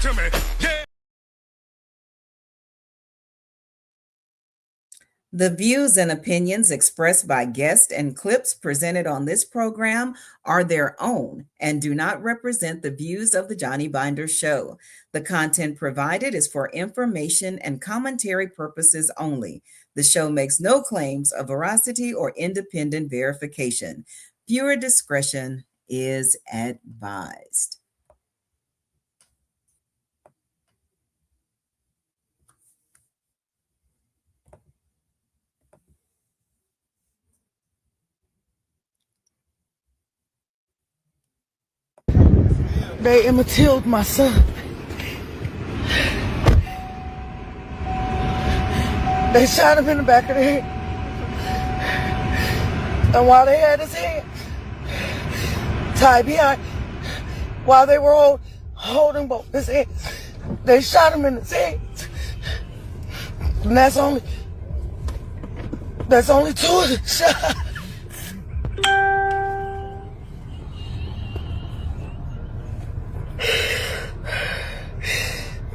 to me. Yeah. The views and opinions expressed by guests and clips presented on this program are their own and do not represent the views of the Johnny Binder Show. The content provided is for information and commentary purposes only. The show makes no claims of veracity or independent verification. Viewer discretion is advised. They Emma killed my son. They shot him in the back of the head. And while they had his hand tied behind, while they were holding both his hands, they shot him in his head. And that's only two of the shots.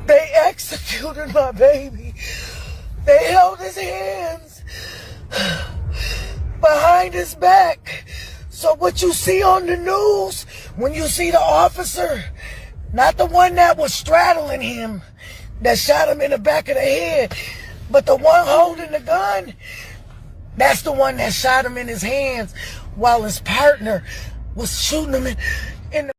They executed my baby. They held his hands behind his back. So what you see on the news, when you see the officer, not the one that was straddling him, that shot him in the back of the head, but the one holding the gun, that's the one that shot him in his hands while his partner was shooting him in the...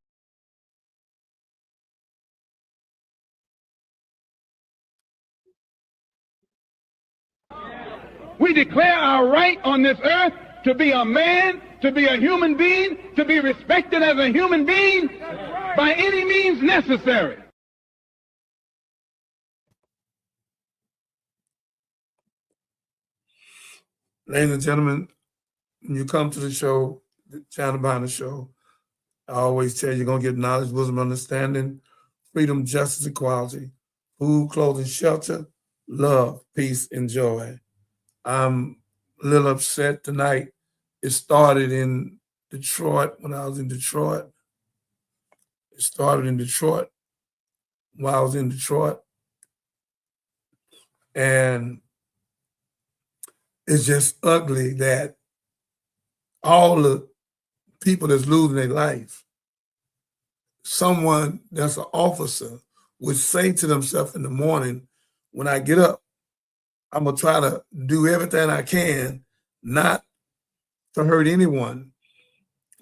We declare our right on this earth to be a man, to be a human being, to be respected as a human being by any means necessary. Ladies and gentlemen, when you come to the show, the Johnny Binder Show, I always tell you, you're going to get knowledge, wisdom, understanding, freedom, justice, equality, food, clothing, shelter, love, peace, and joy. I'm a little upset tonight. It started in Detroit when I was in Detroit. It started in Detroit while I was in Detroit. And it's just ugly that all the people that's losing their life, someone that's an officer would say to themselves in the morning, when I get up, I'm going to try to do everything I can not to hurt anyone,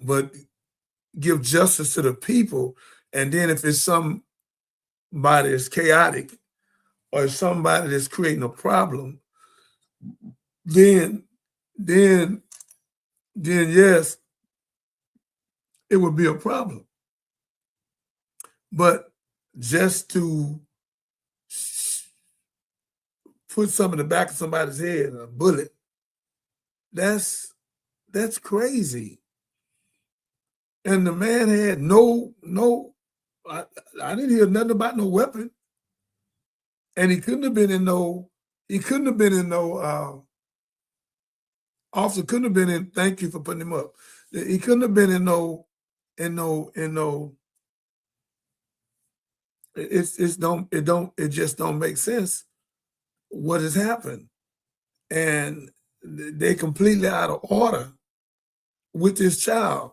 but give justice to the people. And then if it's somebody that's chaotic or somebody that's creating a problem, then yes, it would be a problem. But just to put something in the back of somebody's head, a bullet, that's crazy. And the man had I didn't hear nothing about no weapon. And he couldn't have been in officer couldn't have been in, thank you for putting him up. He couldn't have been it just don't make sense what has happened. And they completely out of order with this child.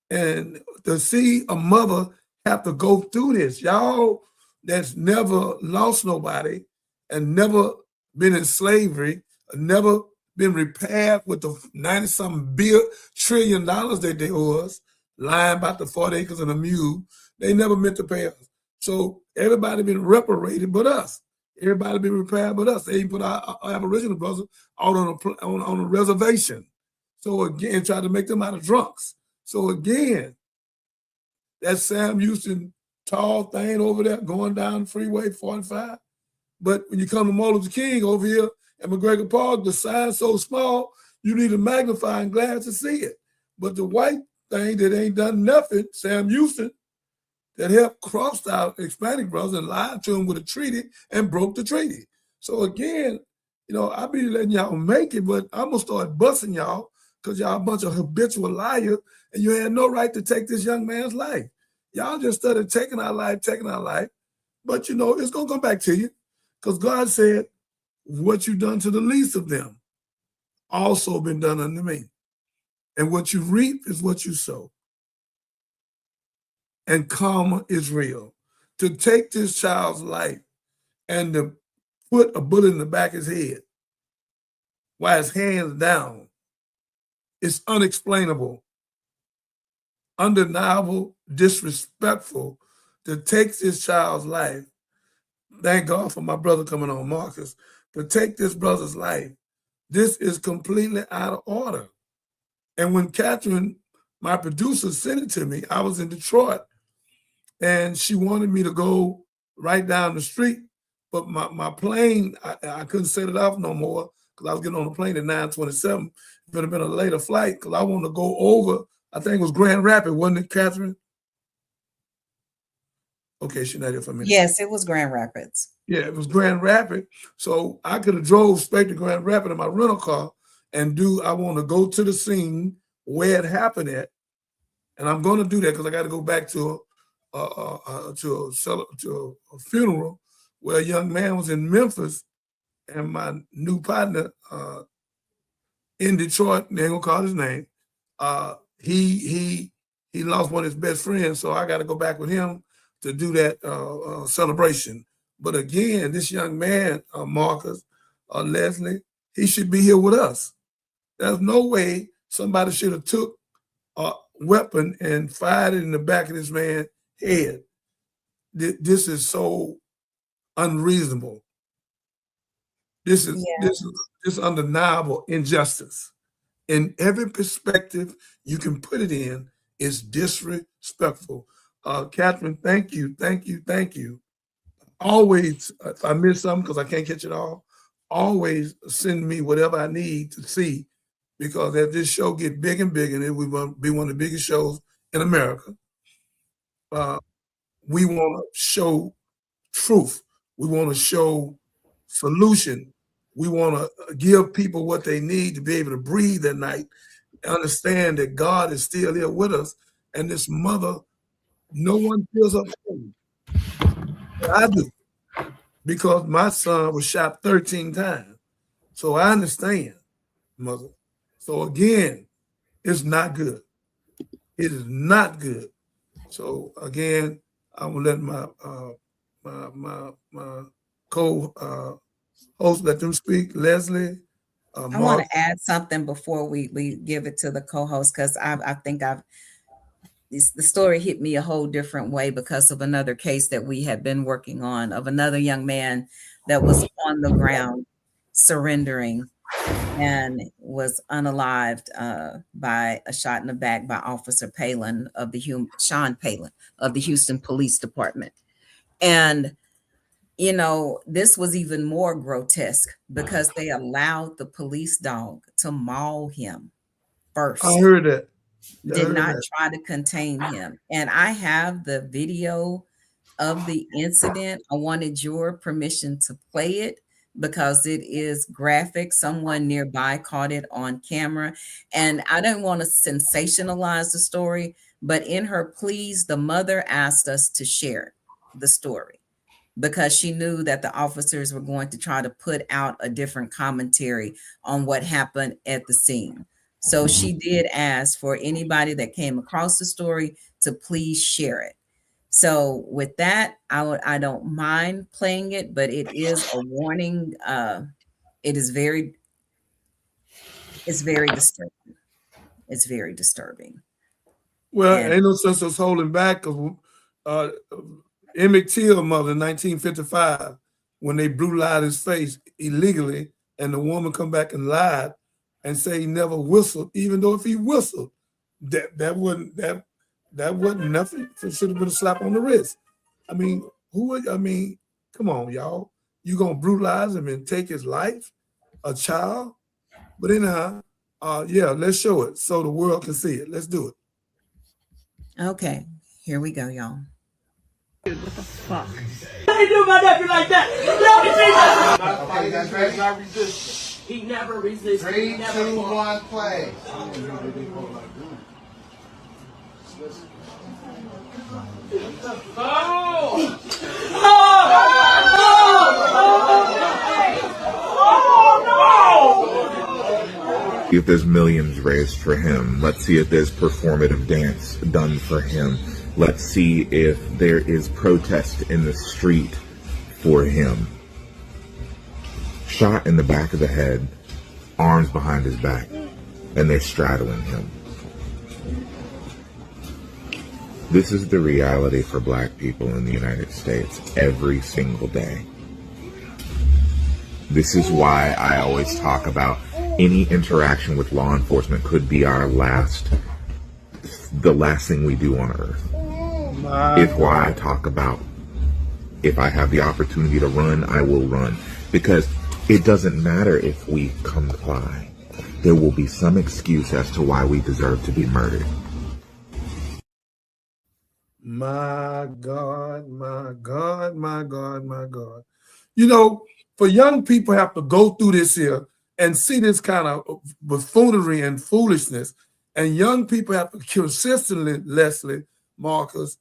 And to see a mother have to go through this, y'all that's never lost nobody and never been in slavery, never been repaired with the 90-something trillion dollars that they owe us, lying about the 40 acres and a mule, they never meant to pay us. So everybody been reparated but us. Everybody been repaired but us. They even put our Aboriginal brothers out on a reservation. So again, tried to make them out of drunks. So again, that Sam Houston tall thing over there going down Freeway 45. But when you come to Martin Luther King over here at McGregor Park, the sign's so small, you need a magnifying glass to see it. But the white thing that ain't done nothing, Sam Houston, that helped crossed out Hispanic brothers and lied to them with a treaty and broke the treaty. So again, I be letting y'all make it, but I'm going to start busting y'all because y'all a bunch of habitual liars and you had no right to take this young man's life. Y'all just started taking our life. But you know, it's going to come back to you, because God said, what you done to the least of them also been done unto me. And what you reap is what you sow. And karma is real. To take this child's life and to put a bullet in the back of his head while his hands down, it's unexplainable, undeniable, disrespectful to take this child's life. Thank God for my brother coming on, Marcus, to take this brother's life. This is completely out of order. And when Catherine, my producer, sent it to me, I was in Detroit, and she wanted me to go right down the street. But my plane, I couldn't set it off no more, because I was getting on the plane at 9:27. It would have been a later flight, because I wanted to go over, I think it was Grand Rapids, wasn't it, Catherine? Okay, she's not here for a minute. Yes, it was Grand Rapids. Yeah, it was Grand Rapids. So I could have drove straight to Grand Rapids in my rental car and I want to go to the scene where it happened at. And I'm going to do that because I got to go back to a funeral where a young man was in Memphis, and my new partner in Detroit, they ain't gonna call his name, he lost one of his best friends, so I got to go back with him to do that celebration. But again, this young man, Marcus, Leslie, he should be here with us. There's no way somebody should have took a weapon and fired it in the back of this man's head. This is so unreasonable. This is undeniable injustice. In every perspective you can put it in, is disrespectful. Catherine, thank you. Always, if I miss something, because I can't catch it all, always send me whatever I need to see, because as this show get big and big, and it will be one of the biggest shows in America, we want to show truth. We want to show solution. We want to give people what they need to be able to breathe at night, understand that God is still here with us. And this mother, no one feels her pain. I do, because my son was shot 13 times. So I understand, mother. So again, it's not good. It is not good. So again, I will let my co-host let them speak. Leslie, I want to add something before we give it to the co-host, because I think the story hit me a whole different way because of another case that we had been working on, of another young man that was on the ground surrendering and was unalived by a shot in the back by Officer Palin of Sean Palin of the Houston Police Department. And you know, this was even more grotesque because they allowed the police dog to maul him first. I heard that. Did not try to contain him. And I have the video of the incident. I wanted your permission to play it because it is graphic. Someone nearby caught it on camera. And I didn't want to sensationalize the story, but in her pleas, the mother asked us to share the story, because she knew that the officers were going to try to put out a different commentary on what happened at the scene. So she did ask for anybody that came across the story to please share it. So with that, I don't mind playing it, but it is a warning. It's very disturbing. It's very disturbing. Well, ain't no sense us holding back, because Emmett Till mother in 1955, when they brutalized his face illegally, and the woman come back and lied and say he never whistled, even though if he whistled, that wasn't nothing. It should have been a slap on the wrist. I mean, come on, y'all. You gonna brutalize him and take his life, a child? But anyhow, yeah, let's show it so the world can see it. Let's do it. Okay, here we go, y'all. Dude, what the fuck? How you do my nephew like that? Okay, that's right. Not resisting. He never resisted. 3, 2, 1, play. Oh! Oh! if there's millions raised for him. Let's see if there's performative dance done for him. Let's see if there is protest in the street for him. Shot in the back of the head, arms behind his back, and they're straddling him. This is the reality for black people in the United States every single day. This is why I always talk about any interaction with law enforcement could be the last thing we do on earth. It's why I talk about, if I have the opportunity to run, I will run. Because it doesn't matter if we comply. There will be some excuse as to why we deserve to be murdered. My God, my God, my God, my God. You know, for young people have to go through this here and see this kind of buffoonery and foolishness, and young people have to consistently, Leslie, Marcus,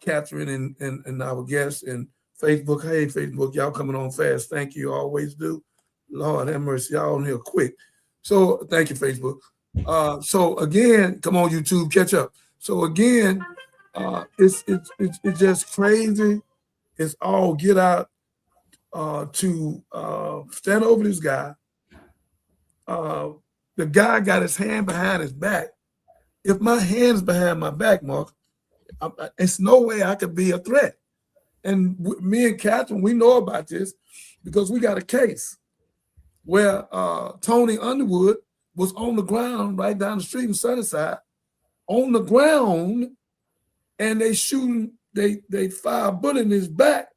Catherine, and our guests, and Facebook. Hey, Facebook, y'all coming on fast. Thank you, always do. Lord have mercy, y'all on here quick. So thank you, Facebook. So again, come on, YouTube, catch up. So again, it's just crazy. It's all get out to stand over this guy. The guy got his hand behind his back. If my hand's behind my back, Mark, it's no way I could be a threat. And me and Catherine, we know about this because we got a case where Tony Underwood was on the ground right down the street in Sunnyside, on the ground, and they fire a bullet in his back.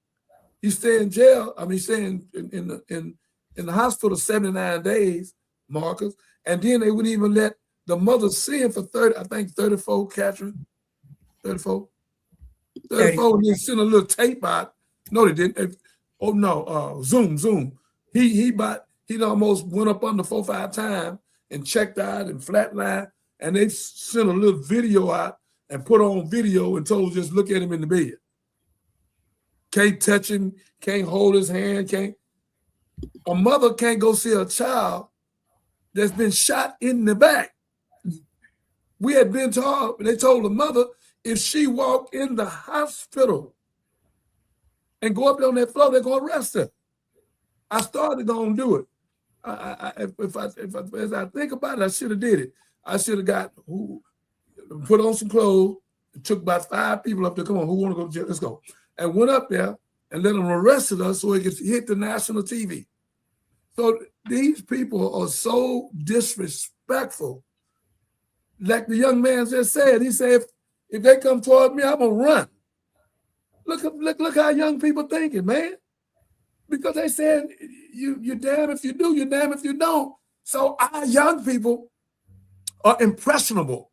He stayed in jail. I mean, staying in the hospital 79 days, Marcus, and then they wouldn't even let the mother see him for 34, Catherine, 34, and then sent a little tape out. No, they didn't. Oh no, Zoom. He almost went up under 4 or 5 times and checked out and flatlined, and they sent a little video out and put on video and told just look at him in the bed. Can't touch him, can't hold his hand, a mother can't go see a child that's been shot in the back. We had been told, they told the mother, if she walked in the hospital and go up there on that floor, they're going to arrest her. I started going to do it. As I think about it, I should have did it. I should have put on some clothes, took about 5 people up there. Come on, who want to go to jail? Let's go. And went up there and let them arrest us so it could hit the national TV. So these people are so disrespectful. Like the young man just said, he said, if they come toward me, I'm going to run. Look how young people thinking, man. Because they said, you're damn if you do, you're damn if you don't. So our young people are impressionable.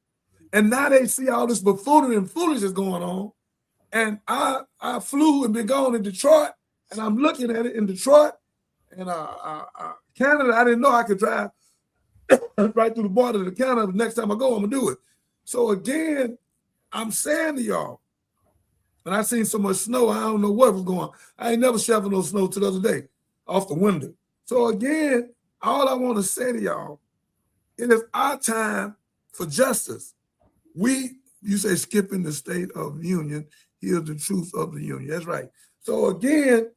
And now they see all this buffoonery and foolishness going on. And I flew and been gone in Detroit, and I'm looking at it in Detroit. And Canada, I didn't know I could drive right through the border to Canada. The next time I go, I'm going to do it. So again, I'm saying to y'all, and I seen so much snow, I don't know what was going on. I ain't never shoveled no snow till the other day off the window. So again, all I want to say to y'all, it is our time for justice. You say skipping the State of the Union, here's the truth of the Union. That's right. So again,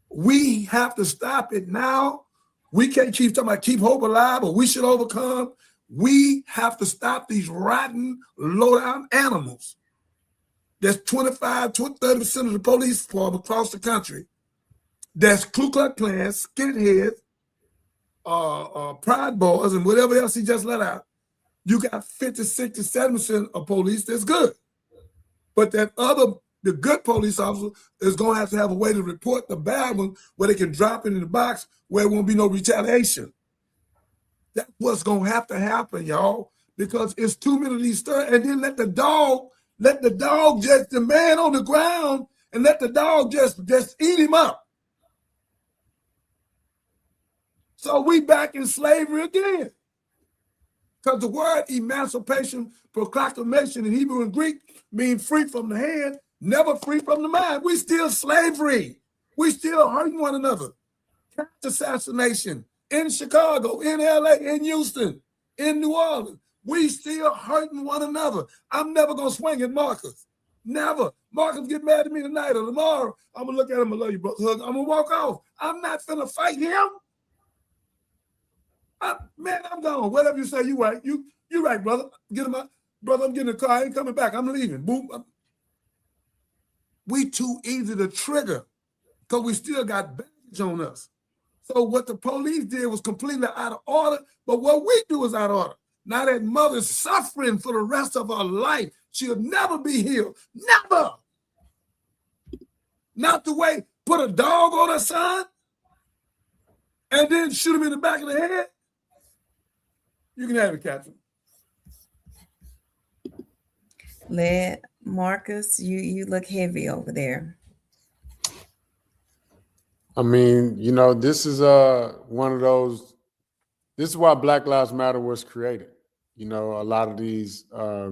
we have to stop it now. We can't keep talking about keep hope alive or we should overcome. We have to stop these rotten, low-down animals. There's 30% of the police force across the country. That's Ku Klux Klan, skinheads, Pride Boys, and whatever else he just let out. You got 50, 60, 70% of police that's good. But the good police officer is going to have a way to report the bad one where they can drop it in the box where it won't be no retaliation. That's what's going to happen, y'all, because it's too many of these stories. And then let the dog just, the man on the ground, and let the dog just eat him up. So we back in slavery again. Because the word emancipation, proclamation in Hebrew and Greek means free from the hand, never free from the mind. We still slavery. We still hurting one another. Assassination, in Chicago, in LA, in Houston, in New Orleans. We still hurting one another. I'm never going to swing at Marcus. Never. Marcus get mad at me tonight or tomorrow. I'm going to look at him and love you, bro. Hug. I'm going to walk off. I'm not finna fight him. Man, I'm gone. Whatever you say, you right. You right, brother. Get him out. Brother, I'm getting in the car. I ain't coming back. I'm leaving. Boom. We too easy to trigger because we still got baggage on us. So what the police did was completely out of order, but what we do is out of order. Now that mother's suffering for the rest of her life. She'll never be healed. Never. Not the way, put a dog on her son and then shoot him in the back of the head. You can have it, Captain. Let Marcus, you look heavy over there. I mean, you know, this is one of those. This is why Black Lives Matter was created. You know, a lot of these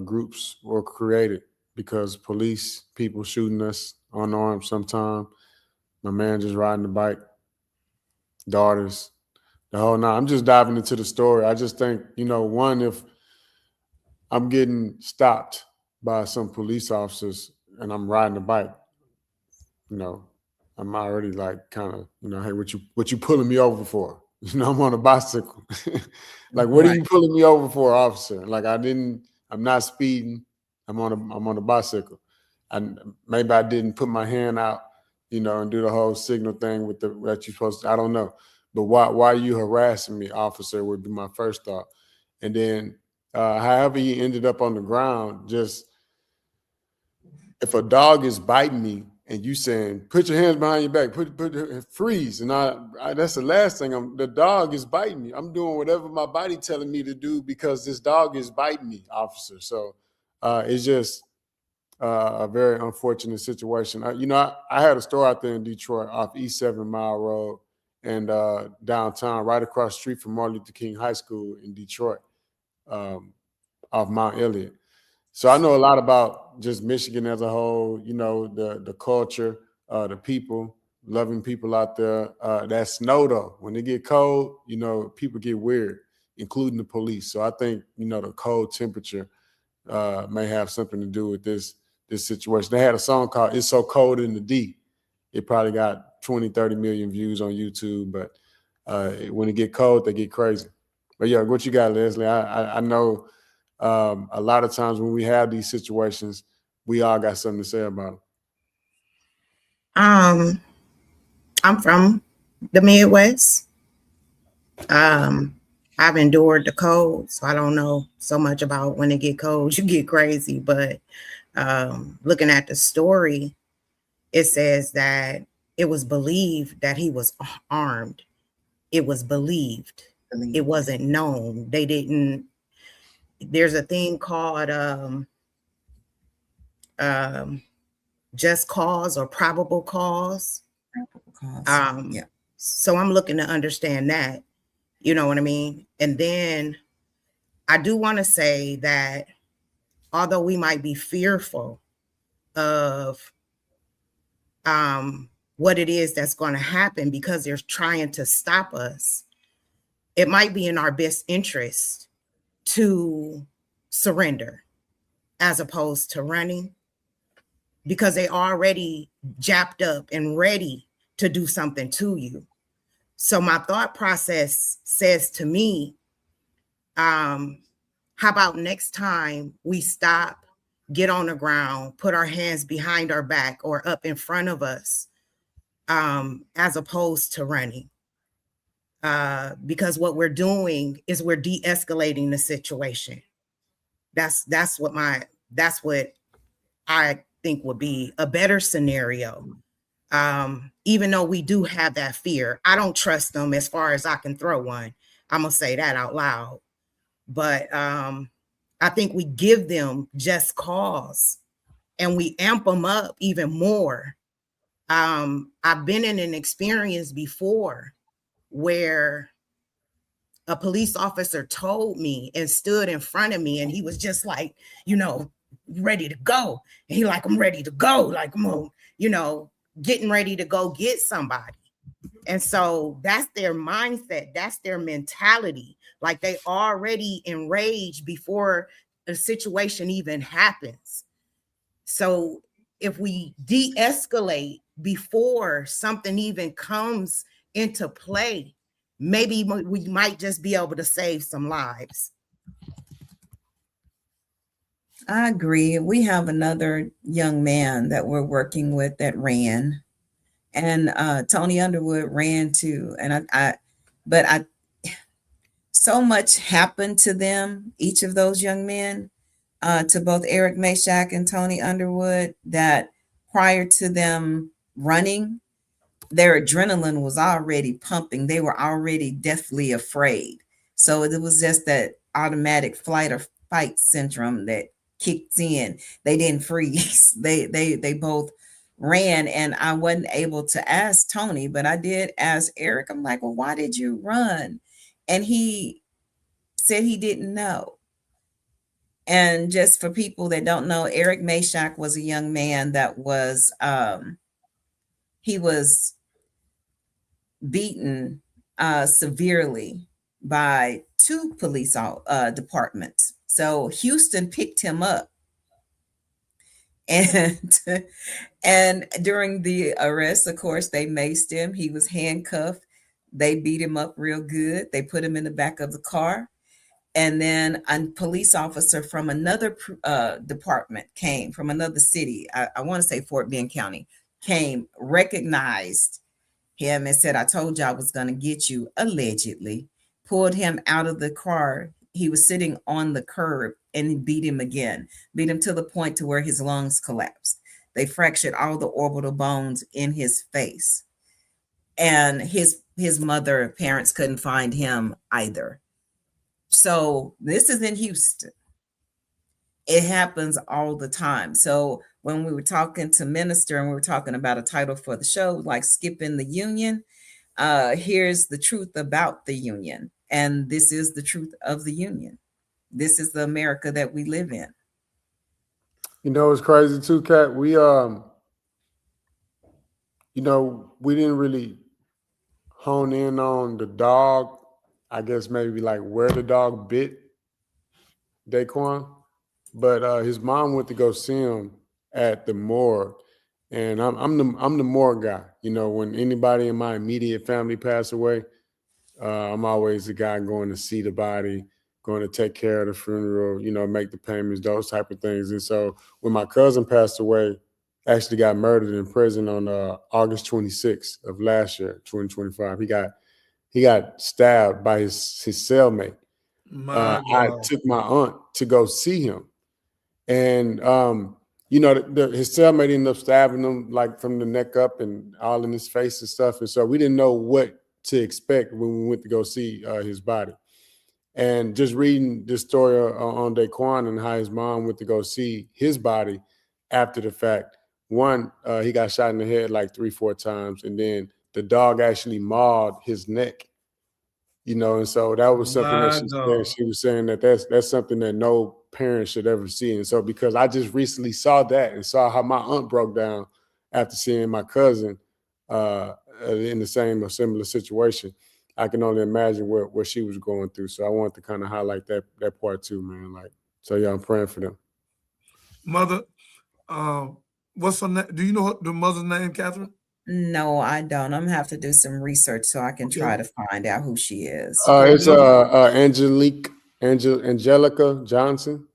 groups were created because police, people shooting us unarmed sometimes. My man just riding the bike, daughters, the whole nine. I'm just diving into the story. I just think, you know, one, if I'm getting stopped by some police officers and I'm riding a bike, you know, I'm already like kind of, you know, hey, what you pulling me over for? You know, I'm on a bicycle. Like, what are you pulling me over for, officer? Like, I'm not speeding. I'm on a bicycle. And maybe I didn't put my hand out, you know, and do the whole signal thing with that you're supposed to. I don't know. But why are you harassing me, officer, would be my first thought. And then however you ended up on the ground, just if a dog is biting me and you saying, put your hands behind your back, freeze. And I that's the last thing. The dog is biting me. I'm doing whatever my body telling me to do because this dog is biting me, officer. So it's just a very unfortunate situation. I had a store out there in Detroit off East 7 Mile Road and downtown, right across the street from Martin Luther King High School in Detroit, off Mount Elliott. So I know a lot about just Michigan as a whole, you know, the culture, the people, loving people out there. That snow, though, when it get cold, you know, people get weird, including the police. So I think, you know, the cold temperature may have something to do with this situation. They had a song called It's So Cold in the D. It probably got 20, 30 million views on YouTube. But when it get cold, they get crazy. But yeah, what you got, Leslie? I know a lot of times when we have these situations, we all got something to say about it. I'm from the Midwest. I've endured the cold, so I don't know so much about when it get cold, you get crazy. But looking at the story, it says that it was believed that he was armed. It was believed. It wasn't known. They didn't. There's a thing called just cause or probable cause. Yeah. So I'm looking to understand that, you know what I mean? And then I do want to say that although we might be fearful of what it is that's going to happen because they're trying to stop us, it might be in our best interest to surrender as opposed to running, because they already jacked up and ready to do something to you. So my thought process says to me, how about next time we stop, get on the ground, put our hands behind our back or up in front of us, as opposed to running. Because what we're doing is we're de-escalating the situation. That's what I think would be a better scenario. Even though we do have that fear, I don't trust them as far as I can throw one. I'm gonna say that out loud. But I think we give them just cause and we amp them up even more. I've been in an experience before where a police officer told me and stood in front of me and he was just like, you know, ready to go. And he like, I'm ready to go. Like, I'm, you know, getting ready to go get somebody. And so that's their mindset. That's their mentality. Like they already enraged before the situation even happens. So if we de-escalate before something even comes into play, maybe we might just be able to save some lives. I agree. We have another young man that we're working with that ran, and Tony Underwood ran too. And I so much happened to them, each of those young men, to both Eric Meshack and Tony Underwood, that prior to them running, their adrenaline was already pumping. They were already deathly afraid. So it was just that automatic flight or fight syndrome that kicked in. They didn't freeze. They both ran, and I wasn't able to ask Tony, but I did ask Eric. I'm like, well, why did you run? And he said he didn't know. And just for people that don't know, Eric Meshack was a young man that was he was beaten severely by two police departments. So Houston picked him up, and and during the arrest, of course, they maced him. He was handcuffed. They beat him up real good. They put him in the back of the car. And then a police officer from another department came, from another city, I want to say Fort Bend County, came, recognized him and said, I told you I was going to get you, allegedly, pulled him out of the car. He was sitting on the curb and beat him again, beat him to the point to where his lungs collapsed. They fractured all the orbital bones in his face. And his mother, parents couldn't find him either. So this is in Houston. It happens all the time. So when we were talking to Minister and we were talking about a title for the show, like Skipping the Union, here's the truth about the union. And this is the truth of the union. This is the America that we live in. You know, it's crazy too, Kat. We, you know, we didn't really hone in on the dog. I guess maybe like where the dog bit Daquan, but his mom went to go see him at the morgue, and I'm the morgue guy. You know, when anybody in my immediate family pass away, I'm always the guy going to see the body, going to take care of the funeral, you know, make the payments, those type of things. And so when my cousin passed away, actually got murdered in prison on August 26th of last year, 2025. He got stabbed by his cellmate. I took my aunt to go see him, and you know, his cellmate ended up stabbing him like from the neck up and all in his face and stuff. And so we didn't know what to expect when we went to go see his body. And just reading this story on Daquan and how his mom went to go see his body after the fact. One, he got shot in the head like 3-4 times, and then the dog actually mauled his neck. You know, and so that was something that she said. She was saying that that's something that no parent should ever see. And so because I just recently saw that and saw how my aunt broke down after seeing my cousin in the same or similar situation, I can only imagine what she was going through. So I wanted to kind of highlight that part too, man. Like, so yeah, I'm praying for them. Mother, what's her name? Do you know the mother's name, Catherine? No, I don't. I'm gonna have to do some research so I can try to find out who she is. It's Angelica Johnson.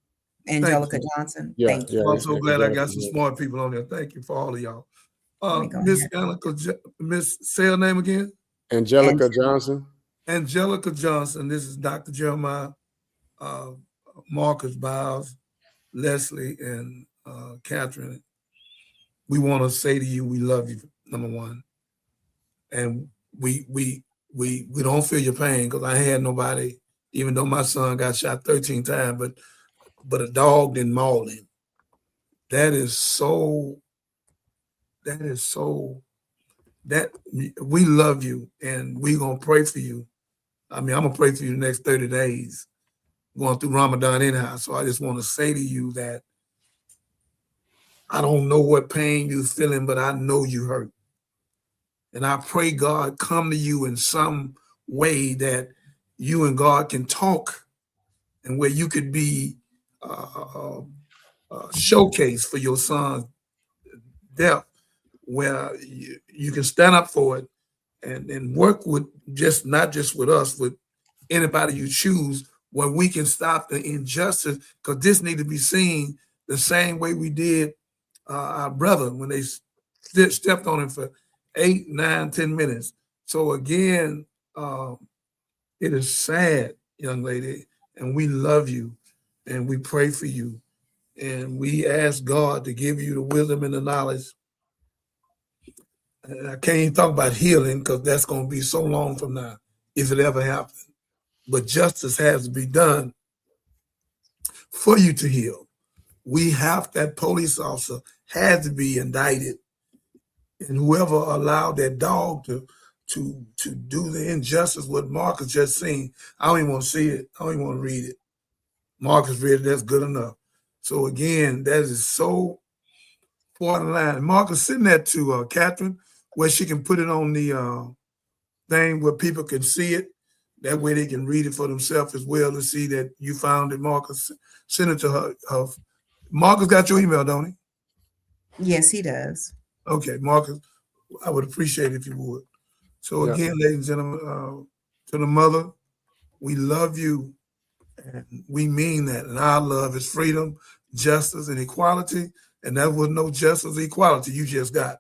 Angelica Johnson. Yeah, Thank you. I'm so glad I got some smart people on there. Thank you for all of y'all. Miss, say her name again. Angelica Johnson. Angelica Johnson. This is Dr. Jeremiah, Marcus Biles, Leslie, and Catherine. We want to say to you, we love you, number one. And we don't feel your pain, because I had nobody, even though my son got shot 13 times, but a dog didn't maul him. That we love you, and we gonna pray for you. I mean, I'm gonna pray for you the next 30 days, going through Ramadan anyhow. So I just want to say to you that I don't know what pain you're feeling, but I know you hurt. And I pray God come to you in some way that you and God can talk, and where you could be showcase for your son's death, where you can stand up for it and work with not just with us, with anybody you choose, where we can stop the injustice, because this need to be seen the same way we did our brother when they stepped on him for 8, 9, 10 minutes. So again, it is sad, young lady, and we love you and we pray for you. And we ask God to give you the wisdom and the knowledge. And I can't even talk about healing because that's going to be so long from now, if it ever happens. But justice has to be done for you to heal. That police officer has to be indicted. And whoever allowed that dog to do the injustice, what Marcus just seen, I don't even want to see it. I don't even want to read it. Marcus read it, that's good enough. So again, that is so borderline. Marcus, send that to Catherine, where she can put it on the thing where people can see it. That way they can read it for themselves as well to see that you found it, Marcus. Send it to her. Marcus got your email, don't he? Yes, he does. Okay, Marcus, I would appreciate it if you would. So again, ladies and gentlemen, to the mother, we love you, and we mean that. And our love is freedom, justice, and equality. And that was no justice or equality you just got.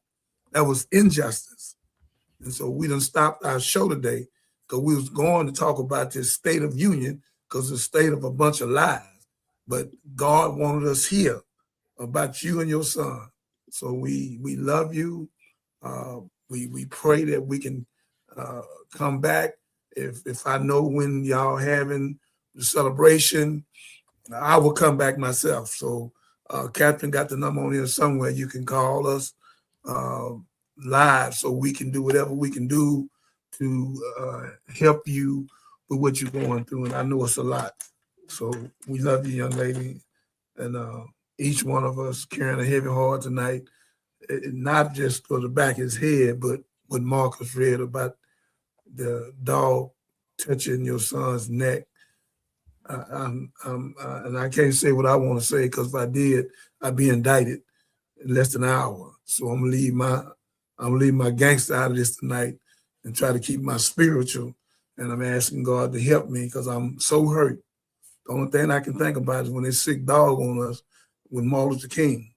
That was injustice. And so we done stopped our show today because we was going to talk about this state of union, because it's a state of a bunch of lies. But God wanted us here about you and your son. So we love you. We pray that we can come back. If I know when y'all having the celebration, I will come back myself. So Catherine got the number on here somewhere. You can call us live so we can do whatever we can do to help you with what you're going through. And I know it's a lot. So we love you, young lady. And each one of us carrying a heavy heart tonight, not just for the back of his head, but what Marcus read about the dog touching your son's neck. And I can't say what I want to say, because if I did, I'd be indicted in less than an hour. So I'm gonna leave my gangster out of this tonight and try to keep my spiritual. And I'm asking God to help me, because I'm so hurt. The only thing I can think about is when they sick dog on us with Martin Luther King.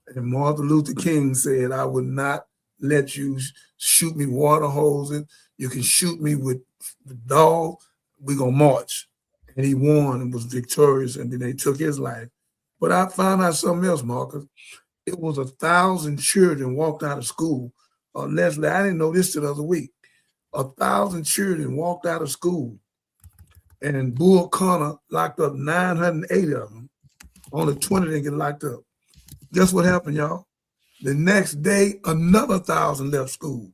And Martin Luther King said, I would not let you shoot me water hosing. You can shoot me with the dog. We're going to march. And he won and was victorious, and then they took his life. But I found out something else, Marcus. It was 1,000 children walked out of school. Leslie, I didn't know this till the other week. 1,000 children walked out of school, and Bull Connor locked up 980 of them. Only 20 didn't get locked up. Guess what happened, y'all? The next day, another 1,000 left school.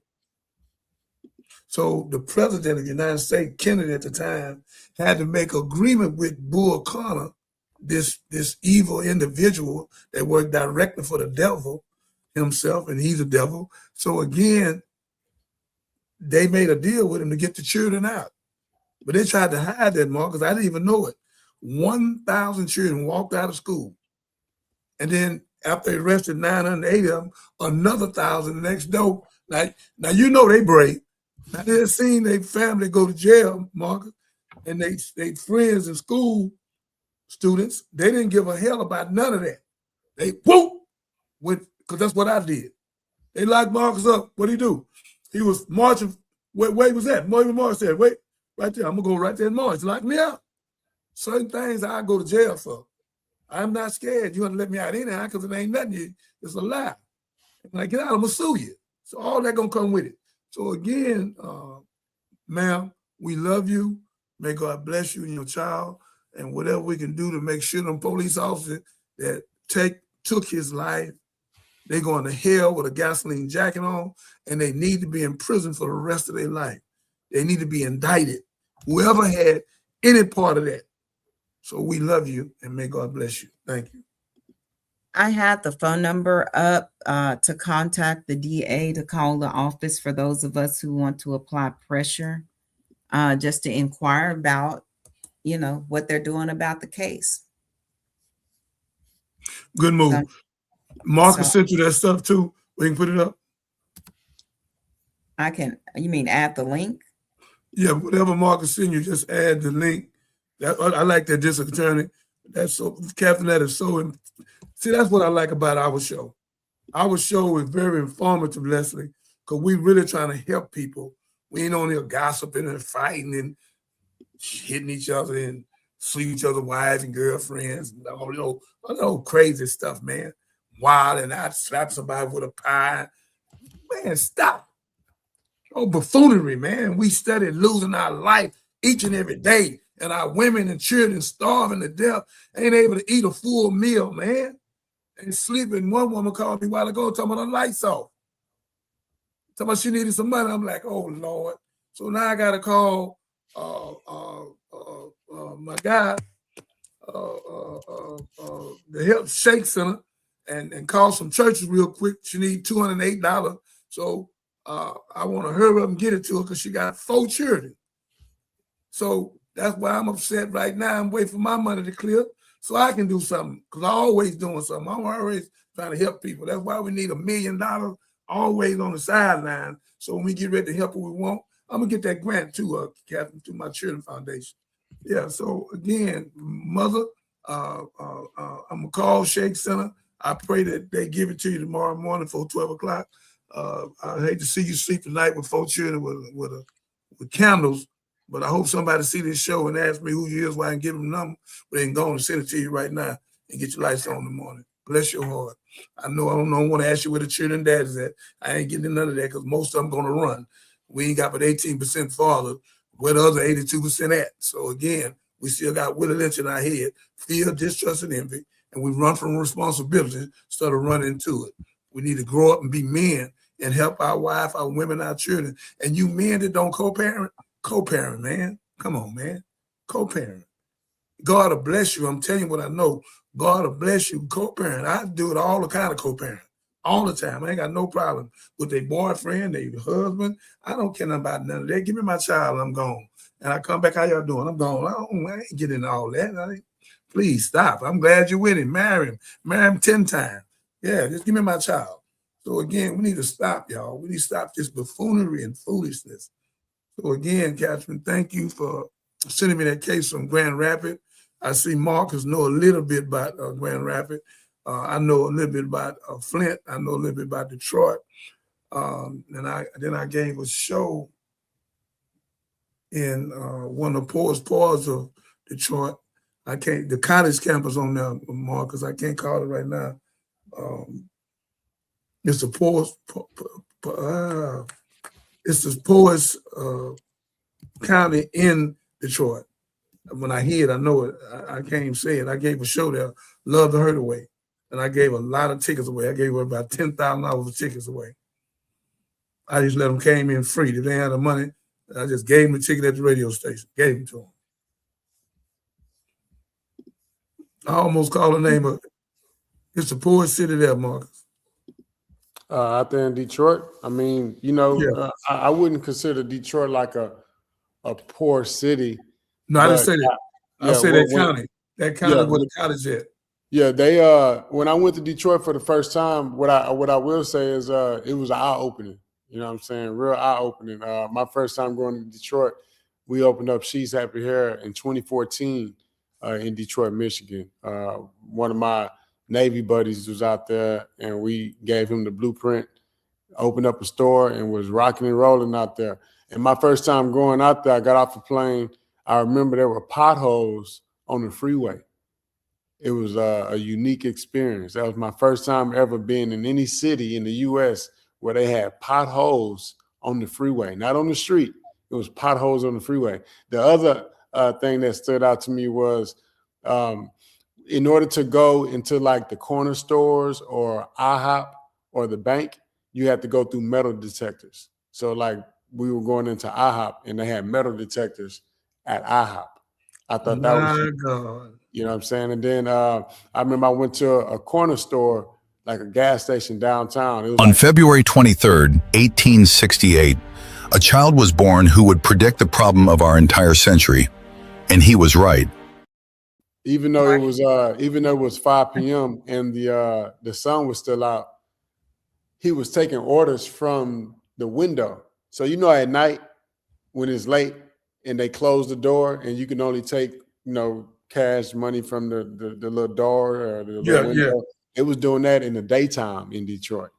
So the president of the United States, Kennedy at the time, had to make agreement with Bull Connor, this evil individual that worked directly for the devil himself, and he's a devil. So again, they made a deal with him to get the children out. But they tried to hide that, Marcus. I didn't even know it. 1,000 children walked out of school. And then after they arrested 980 of them, another 1,000 the next door. Now you know they brave. Now they had seen their family go to jail, Marcus, and they friends in school, students, they didn't give a hell about none of that. They went, because that's what I did. They locked Marcus up. What'd he do? He was marching. Where he was at? Marcus said, wait, right there. I'm going to go right there and march. Lock me up. Certain things I go to jail for. I'm not scared. You're going to let me out anyhow, because it ain't nothing. It's a lie. When I get out, I'm going to sue you. So all that going to come with it. So again, ma'am, we love you. May God bless you and your child. And whatever we can do to make sure them police officers that took his life, they're going to hell with a gasoline jacket on, and they need to be in prison for the rest of their life. They need to be indicted, whoever had any part of that. So we love you, and may God bless you. Thank you. I had the phone number up to contact the DA to call the office for those of us who want to apply pressure, just to inquire about, what they're doing about the case. Good move. Marcus sent you that stuff too. We can put it up. You mean add the link? Yeah, whatever Marcus sent you, just add the link. I like that district attorney. That's so, Captain, that is so. See, that's what I like about our show. Our show is very informative, Leslie, because we really trying to help people. We ain't on here gossiping and fighting and hitting each other and sleep each other's wives and girlfriends and all the crazy stuff, man. Wild and I'd slap somebody with a pie. Man, stop. Oh, buffoonery, man. We study losing our life each and every day, and our women and children starving to death, ain't able to eat a full meal, man. And sleeping. One woman called me a while ago talking about the lights off. Talking about she needed some money. I'm like, oh, Lord. So now I got to call my guy, the Help Shake Center, and call some churches real quick. She needs $208. So I want to hurry up and get it to her because she got 4 children. So that's why I'm upset right now. I'm waiting for my money to clear so I can do something, because I'm always doing something. I'm always trying to help people. That's why we need $1 million always on the sideline. So when we get ready to help who we want, I'm going to get that grant too, Captain, through my Children Foundation. Yeah, so again, Mother, I'm going to call Shake Center. I pray that they give it to you tomorrow morning for 12 o'clock. I hate to see you sleep tonight with 4 children with candles, but I hope somebody see this show and ask me who you is, why I can give them a number, but they can go and send it to you right now and get your lights on in the morning. Bless your heart. I know I don't want to ask you where the children dad is at. I ain't getting none of that because most of them going to run. We ain't got but 18% father. Where the other 82% at? So again, we still got Willie Lynch in our head, fear, distrust, and envy, and we run from responsibility instead of running into it. We need to grow up and be men and help our wife, our women, our children. And you men that don't co-parent, man. Come on, man. Co-parent. God will bless you. I'm telling you what I know. God will bless you. Co-parent. I do it all the kind of co-parent. All the time. I ain't got no problem with their boyfriend, their husband. I don't care about none of that. Give me my child, I'm gone. And I come back, how y'all doing? I'm gone. I ain't getting all that. Please stop. I'm glad you're with him. Marry him. Marry him 10 times. Yeah, just give me my child. So again, we need to stop, y'all. We need to stop this buffoonery and foolishness. So again, Catherine, thank you for sending me that case from Grand Rapids. I see Marcus know a little bit about Grand Rapids. I know a little bit about Flint. I know a little bit about Detroit. Then I gave a show in one of the poorest parts of Detroit. The college campus on there, Marcus. I can't call it right now. It's the poorest. It's the poorest county in Detroit. When I hear it, I know it. I can't even say it. I gave a show there, Love the Hurt Away. And I gave a lot of tickets away. I gave her about $10,000 of tickets away. I just let them came in free. If they had the money, I just gave them the ticket at the radio station. Gave them to them. I almost called the name of it. It's the poorest city there, Marcus. Out there in Detroit, I mean, yeah. I wouldn't consider Detroit like a poor city. No, I didn't say that. I say that county. That county where the college is at. Yeah, they when I went to Detroit for the first time, what I will say is it was eye-opening. You know what I'm saying? Real eye-opening. My first time going to Detroit, we opened up She's Happy Hair in 2014 in Detroit, Michigan. One of my Navy buddies was out there, and we gave him the blueprint, opened up a store, and was rocking and rolling out there. And my first time going out there, I got off the plane. I remember there were potholes on the freeway. It was a unique experience. That was my first time ever being in any city in the U.S. where they had potholes on the freeway, not on the street. It was potholes on the freeway. The other thing that stood out to me was in order to go into like the corner stores or IHOP or the bank, you had to go through metal detectors. So like we were going into IHOP and they had metal detectors at IHOP. I thought that was, You know what I'm saying? And then I remember I went to a corner store, like a gas station downtown. It was On February 23rd, 1868, a child was born who would predict the problem of our entire century. And he was right. Even though it was 5 p.m. and the sun was still out, he was taking orders from the window. So at night when it's late and they close the door and you can only take, cash money from the little door or the little window. Yeah. It was doing that in the daytime in Detroit.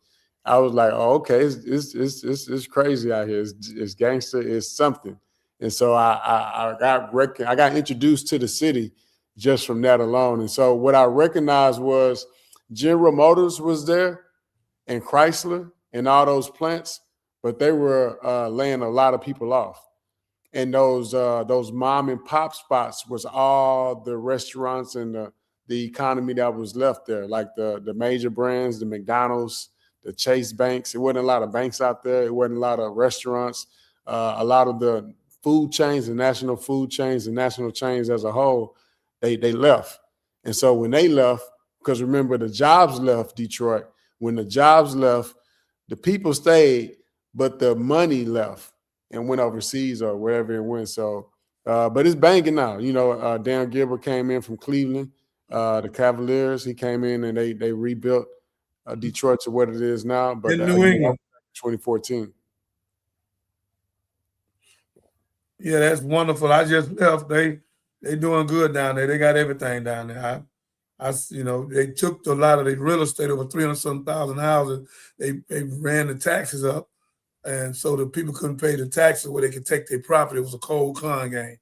I was like, oh, okay, it's crazy out here. It's gangster. It's something. And so I got introduced to the city just from that alone. And so what I recognized was General Motors was there and Chrysler and all those plants, but they were laying a lot of people off. And those mom and pop spots was all the restaurants and the economy that was left there, like the major brands, the McDonald's, the Chase banks. It wasn't a lot of banks out there. It wasn't a lot of restaurants. A lot of the food chains, the national food chains, the national chains as a whole, they left. And so when they left, because remember the jobs left Detroit. When the jobs left, the people stayed, but the money left and went overseas or wherever it went. So, but it's banging now. Dan Gilbert came in from Cleveland, the Cavaliers. He came in and they rebuilt Detroit to what it is now. But in New England, 2014. Yeah, that's wonderful. I just left. They doing good down there. They got everything down there. They took a lot of the real estate, over 300-some thousand houses. They ran the taxes up, and so the people couldn't pay the taxes where they could take their property. It was a cold con game,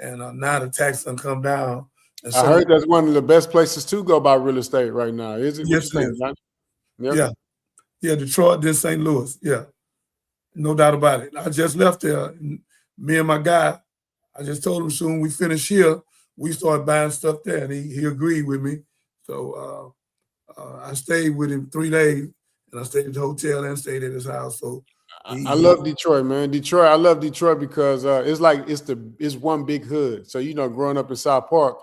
and now the taxes done come down. And so, I heard that's one of the best places to go buy real estate right now. Is it? Yes, it is. Yep. Yeah, Detroit, then St. Louis. Yeah, no doubt about it. I just left there. Me and my guy, I just told him soon we finish here, we start buying stuff there, and he agreed with me. So I stayed with him 3 days, and I stayed at the hotel and stayed at his house. So I love Detroit, man. I love Detroit because it's one big hood. So growing up in South Park,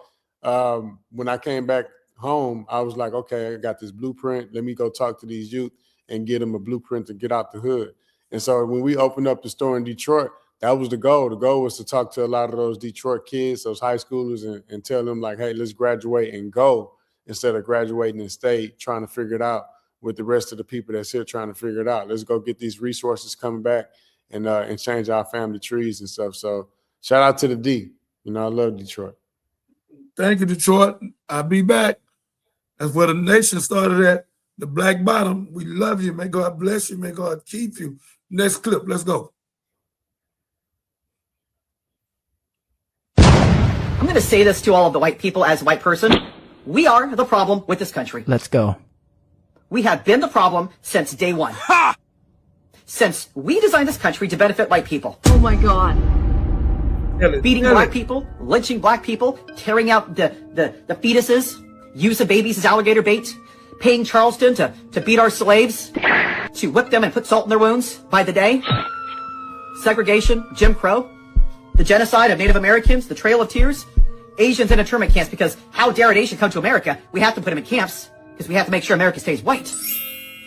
when I came back home, I was like, okay, I got this blueprint. Let me go talk to these youth and get them a blueprint to get out the hood. And so when we opened up the store in Detroit, that was the goal. The goal was to talk to a lot of those Detroit kids, those high schoolers, and tell them like, hey, let's graduate and go instead of graduating and stay trying to figure it out with the rest of the people that's here trying to figure it out. Let's go get these resources coming back and change our family trees and stuff. So shout out to the D. I love Detroit. Thank you, Detroit. I'll be back. That's where the nation started at, the Black Bottom. We love you. May God bless you. May God keep you. Next clip. Let's go. I'm going to say this to all of the white people as a white person. We are the problem with this country. Let's go. We have been the problem since day one. Ha! Since we designed this country to benefit white people. Oh my God. Beating black people, lynching black people, tearing out the fetuses, using babies as alligator bait, paying Charleston to beat our slaves, to whip them and put salt in their wounds by the day. Segregation, Jim Crow, the genocide of Native Americans, the Trail of Tears, Asians in internment camps, because how dare an Asian come to America? We have to put them in camps because we have to make sure America stays white.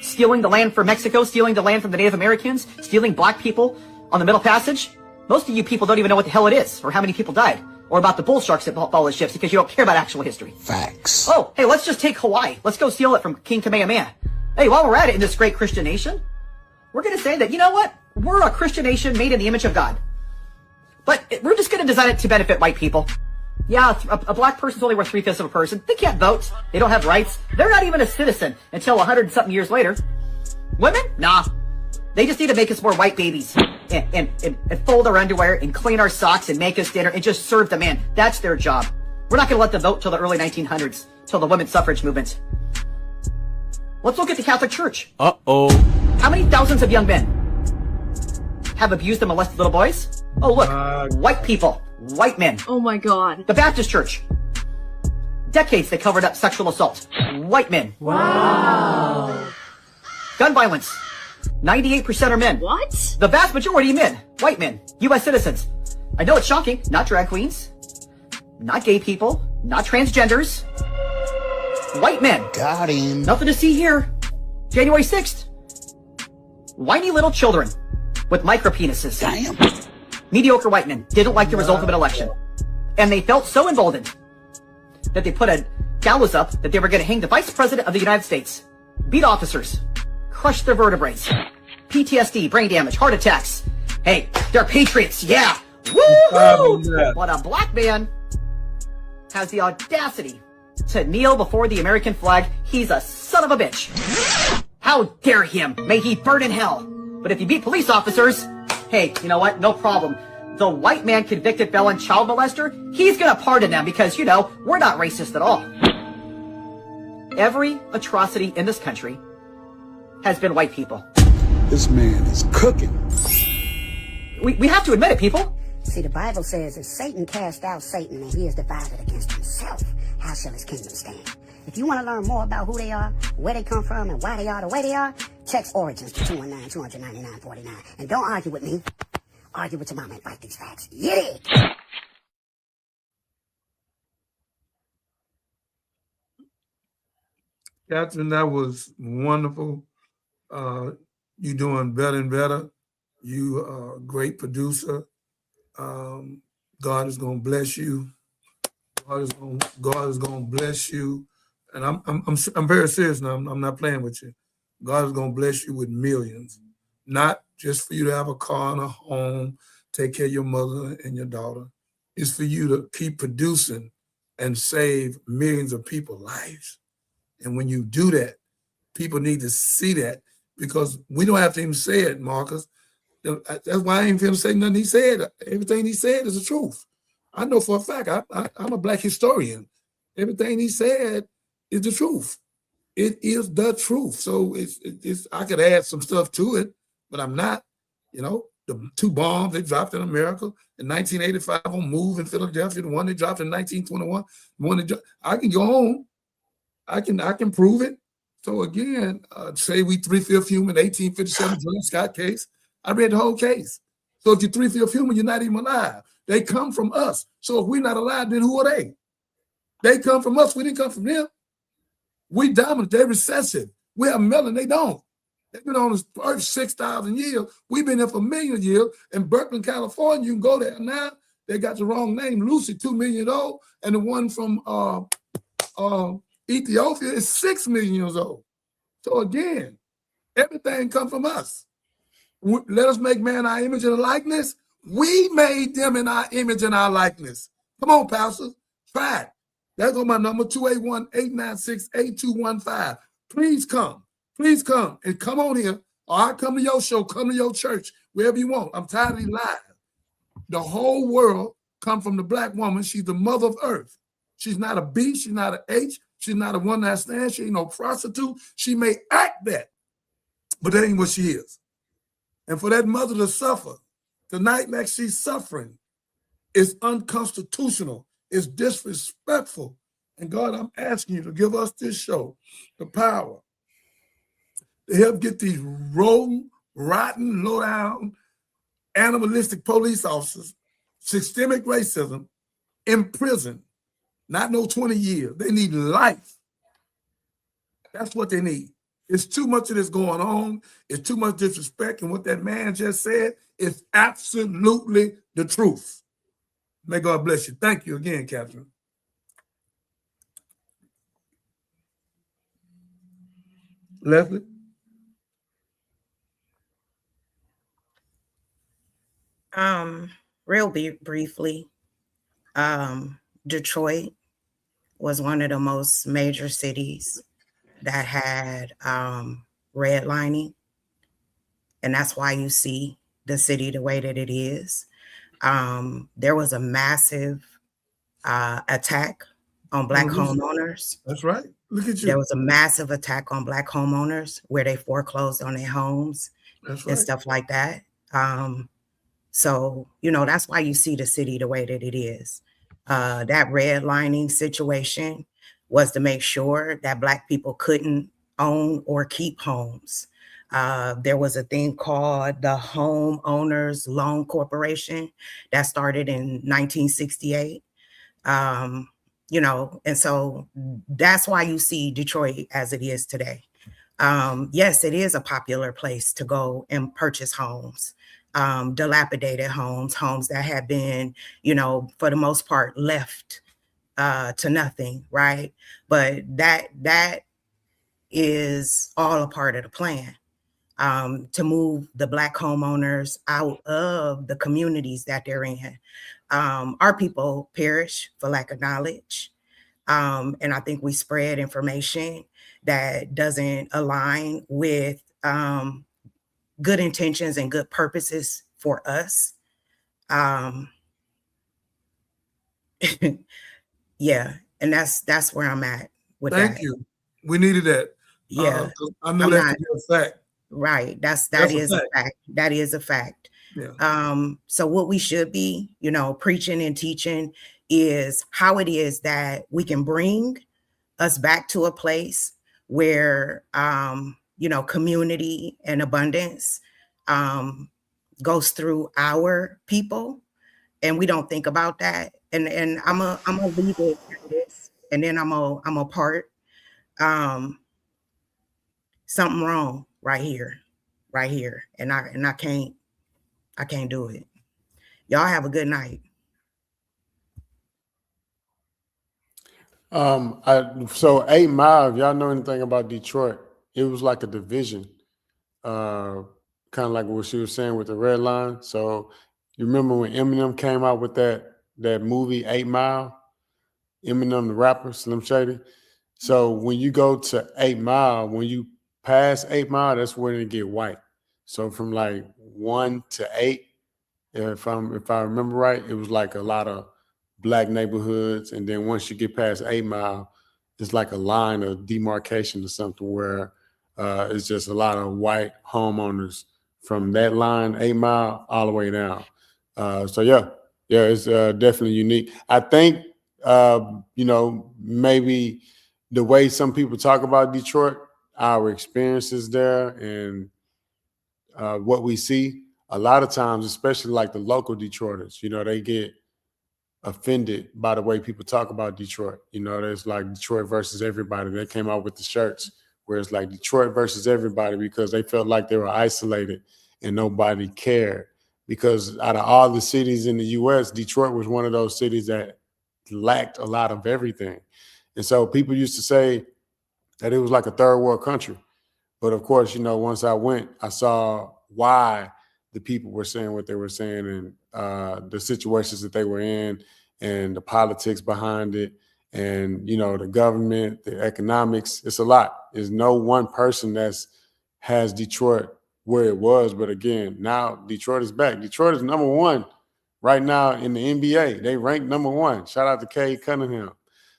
Stealing the land from Mexico, stealing the land from the Native Americans, stealing black people on the Middle Passage. Most of you people don't even know what the hell it is or how many people died or about the bull sharks that follow the ships because you don't care about actual history. Facts. Oh, hey, let's just take Hawaii. Let's go steal it from King Kamehameha. Hey, while we're at it in this great Christian nation, we're going to say that, you know what? We're a Christian nation made in the image of God. But we're just going to design it to benefit white people. Yeah, a black person's only worth 3/5 of a person. They can't vote. They don't have rights. They're not even a citizen until 100-something years later. Women? Nah. They just need to make us more white babies and fold our underwear and clean our socks and make us dinner and just serve the man. That's their job. We're not going to let them vote till the early 1900s, till the women's suffrage movement. Let's look at the Catholic Church. Uh-oh. How many thousands of young men have abused and molested little boys? Oh, look, white people, white men. Oh my God. The Baptist Church. Decades they covered up sexual assault. White men. Wow. Gun violence. 98% are men. What? The vast majority men. White men. U.S. citizens. I know it's shocking. Not drag queens. Not gay people. not transgenders. White men. Got him. Nothing to see here. January 6th. Whiny little children with micro penises. Damn. Mediocre white men didn't like the result of an election. And they felt so emboldened that they put a gallows up that they were going to hang the vice president of the United States, beat officers, crush their vertebrae, PTSD, brain damage, heart attacks. Hey, they're patriots, yeah. Woo-hoo! But a black man has the audacity to kneel before the American flag. He's a son of a bitch. How dare him? May he burn in hell. But if you beat police officers, hey, you know what? No problem. The white man convicted felon child molester, he's gonna pardon them because, you know, we're not racist at all. Every atrocity in this country has been white people. This man is cooking. We have to admit it, people. See, the Bible says, if Satan cast out Satan and he is divided against himself, how shall his kingdom stand? If you want to learn more about who they are, where they come from, and why they are the way they are, text Origins to 219-299-49. And don't argue with me. Argue with your mama and fight these facts. Get it! Catherine, that was wonderful. You're doing better and better. You are a great producer. God is going to bless you. God is going to bless you. And I'm very serious now. I'm not playing with you. God is going to bless you with millions, not just for you to have a car and a home, take care of your mother and your daughter. It's for you to keep producing and save millions of people's lives. And when you do that, people need to see that, because we don't have to even say it, Marcus. That's why I ain't finna say nothing he said. Everything he said is the truth. I know for a fact, I'm a black historian. Everything he said is the truth. It is the truth. So it's I could add some stuff to it, but I'm not. You know, the 2 bombs they dropped in America in 1985 on Move in Philadelphia, the one they dropped in 1921, the one that I can go on. I can prove it. So again, say we 3/5 human, 1857 Dred Scott case. I read the whole case. So if you're 3/5 human, you're not even alive. They come from us. So if we're not alive, then who are they? They come from us. We didn't come from them. We dominant. They're recessive. We have melon. They don't. They've been on this earth 6,000 years. We've been here for millions of years. In Berkeley, California, you can go there now. They got the wrong name. Lucy, 2 million old. And the one from Ethiopia is 6 million years old. So again, everything comes from us. Let us make man our image and likeness. We made them in our image and our likeness. Come on, pastors. Try it. That's on my number, 281-896-8215. Please come. Please come. And come on here. Or I'll come to your show, come to your church, wherever you want. I'm tired of these lies. The whole world come from the black woman. She's the mother of earth. She's not a B. She's not an H. She's not a one-night stand. She ain't no prostitute. She may act that, but that ain't what she is. And for that mother to suffer tonight like she's suffering is unconstitutional. It's disrespectful. And God, I'm asking you to give us this show the power to help get these rotten, rotten, low-down, animalistic police officers, systemic racism, in prison. Not no 20 years. They need life. That's what they need. It's too much of this going on. It's too much disrespect. And what that man just said is absolutely the truth. May God bless you. Thank you again, Catherine. Leslie? Real briefly, Detroit was one of the most major cities that had redlining. And that's why you see the city the way that it is. There was a massive attack on Black homeowners. That's right. Look at you. There was a massive attack on Black homeowners where they foreclosed on their homes. That's right. And stuff like that. So, you know, that's why you see the city the way that it is. That redlining situation was to make sure that Black people couldn't own or keep homes. There was a thing called the Homeowners Loan Corporation that started in 1968. you know, and so that's why you see Detroit as it is today. Yes, it is a popular place to go and purchase homes, dilapidated homes, homes that have been, you know, for the most part left to nothing, right? But that is all a part of the plan. To move the Black homeowners out of the communities that they're in. Our people perish for lack of knowledge. And I think we spread information that doesn't align with good intentions and good purposes for us. Yeah, and that's where I'm at with Thank that. you. We needed that. Yeah, I know I'm that not to be a fact. right. That That's a is a fact. fact. That is a fact. Yeah. So what we should be, you know, preaching and teaching is how it is that we can bring us back to a place where, you know, community and abundance goes through our people, and we don't think about that. And I'm gonna leave it at this, and then I'm a part. Something wrong right here, and I can't do it. Y'all have a good night. So 8 Mile, if y'all know anything about Detroit, it was like a division, kind of like what she was saying with the red line. So you remember when Eminem came out with that movie 8 Mile? Eminem, the rapper, Slim Shady. So when you go to 8 Mile, when you pass 8 Mile, that's when it get white. So from like 1 to 8, if I remember right, it was like a lot of black neighborhoods, and then once you get past 8 Mile, it's like a line of demarcation or something where it's just a lot of white homeowners from that line 8 Mile all the way down. So yeah, it's definitely unique. I think you know, maybe the way some people talk about Detroit, our experiences there, and what we see. A lot of times, especially like the local Detroiters, you know, they get offended by the way people talk about Detroit. You know, there's like Detroit versus everybody. They came out with the shirts where it's like Detroit versus everybody because they felt like they were isolated and nobody cared. Because out of all the cities in the US, Detroit was one of those cities that lacked a lot of everything. And so people used to say that it was like a third world country. But of course, you know, once I went, I saw why the people were saying what they were saying and the situations that they were in and the politics behind it and, you know, the government, the economics. It's a lot. There's no one person has Detroit where it was. But again, now Detroit is back. Detroit is number one right now in the NBA. They ranked number one. Shout out to Cade Cunningham.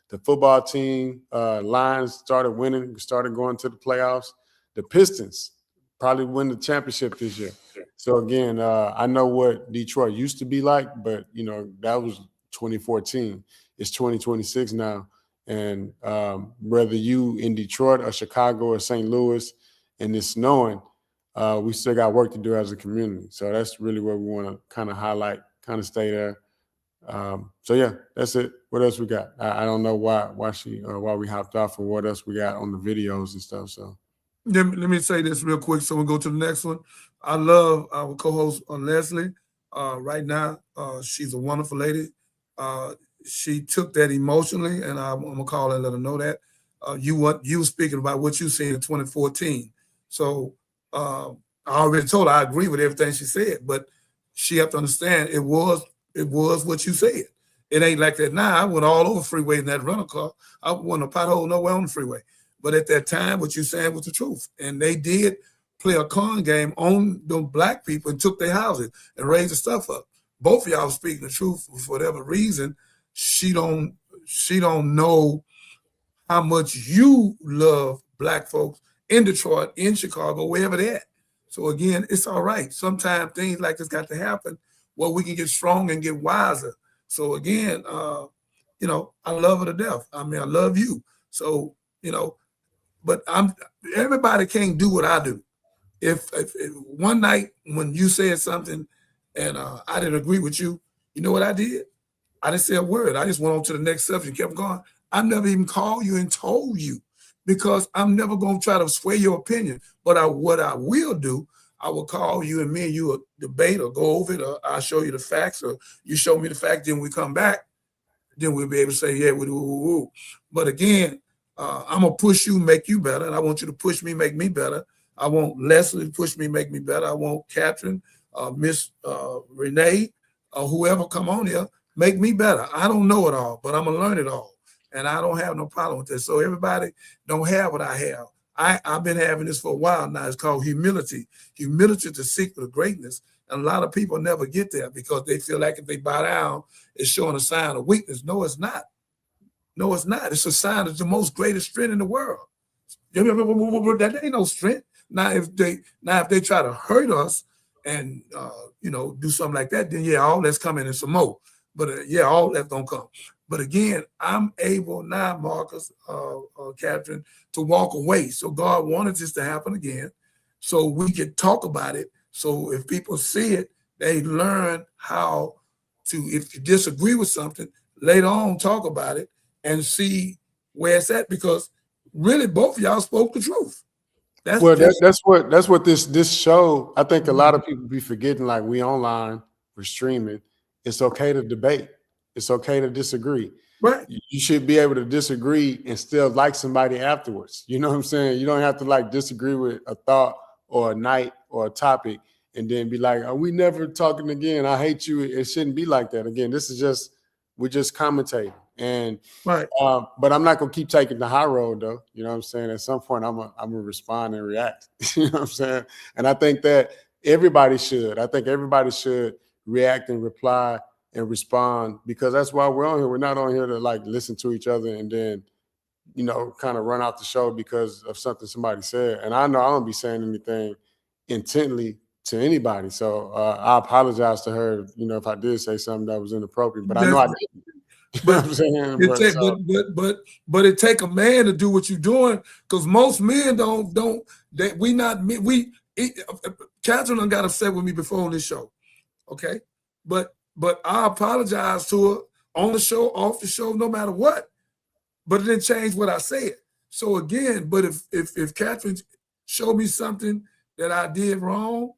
The football team, Lions started winning, started going to the playoffs. The Pistons probably win the championship this year. So again, I know what Detroit used to be like, but you know, that was 2014. It's 2026 now. And whether you in Detroit or Chicago or St. Louis and it's snowing, we still got work to do as a community. So that's really what we want to kind of highlight, kind of stay there. So yeah, that's it. What else we got? I don't know why we hopped off or what else we got on the videos and stuff. So Let me say this real quick so we go to the next one. I love our co-host Leslie. Right now, she's a wonderful lady. She took that emotionally, and I'm gonna call her and let her know that. You were speaking about what you said in 2014. So I already told her I agree with everything she said, but she have to understand it was what you said. It ain't like that now. I went all over freeway in that rental car. I wasn't a pothole nowhere on the freeway. But at that time, what you saying was the truth. And they did play a con game on the black people and took their houses and raised the stuff up. Both of y'all speaking the truth for whatever reason. She don't know how much you love black folks in Detroit, in Chicago, wherever they're at. So again, it's all right. Sometimes things like this got to happen where we can get strong and get wiser. So again, you know, I love her to death. I mean, I love you. So, you know, but everybody can't do what I do. If one night when you said something and I didn't agree with you, you know what I did? I didn't say a word. I just went on to the next subject, kept going. I never even called you and told you because I'm never going to try to sway your opinion. But what I will do, I will call you and me and you will debate or go over it, or I'll show you the facts, or you show me the facts. Then we come back, then we'll be able to say, yeah, woo. But again, I'm going to push you, make you better. And I want you to push me, make me better. I want Leslie to push me, make me better. I want Catherine, Miss Renee, or whoever come on here, make me better. I don't know it all, but I'm going to learn it all. And I don't have no problem with this. So everybody don't have what I have. I've been having this for a while now. It's called humility. Humility is the secret of greatness. And a lot of people never get there because they feel like if they bow down, it's showing a sign of weakness. No, it's not. No, it's not. It's a sign of the most greatest strength in the world. That ain't no strength. Now, if they try to hurt us and do something like that, then yeah, all that's coming and some more. But yeah, all that's gonna come. But again, I'm able now, Marcus, Catherine, to walk away. So God wanted this to happen again, so we could talk about it. So if people see it, they learn how to. If you disagree with something, later on talk about it and see where it's at. Because really, both of y'all spoke the truth. That's what this show. I think a lot of people be forgetting. Like, we online, we're streaming. It's okay to debate. It's okay to disagree. Right. You should be able to disagree and still like somebody afterwards. You know what I'm saying? You don't have to like disagree with a thought or a night or a topic and then be like, "Are we never talking again? I hate you." It shouldn't be like that. Again, we're just commentating. And right. But I'm not gonna keep taking the high road though. You know what I'm saying? At some point, I'm gonna respond and react. You know what I'm saying? And I think that everybody should. I think everybody should react and reply and respond, because that's why we're on here. We're not on here to like listen to each other and then, kind of run out the show because of something somebody said. And I know I don't be saying anything intently to anybody. So I apologize to her, if I did say something that was inappropriate, but I know I didn't. But it take a man to do what you're doing, because most men Catherine got upset with me before on this show. Okay. But I apologize to her on the show, off the show, no matter what. But it didn't change what I said. So again, but if Catherine showed me something that I did wrong,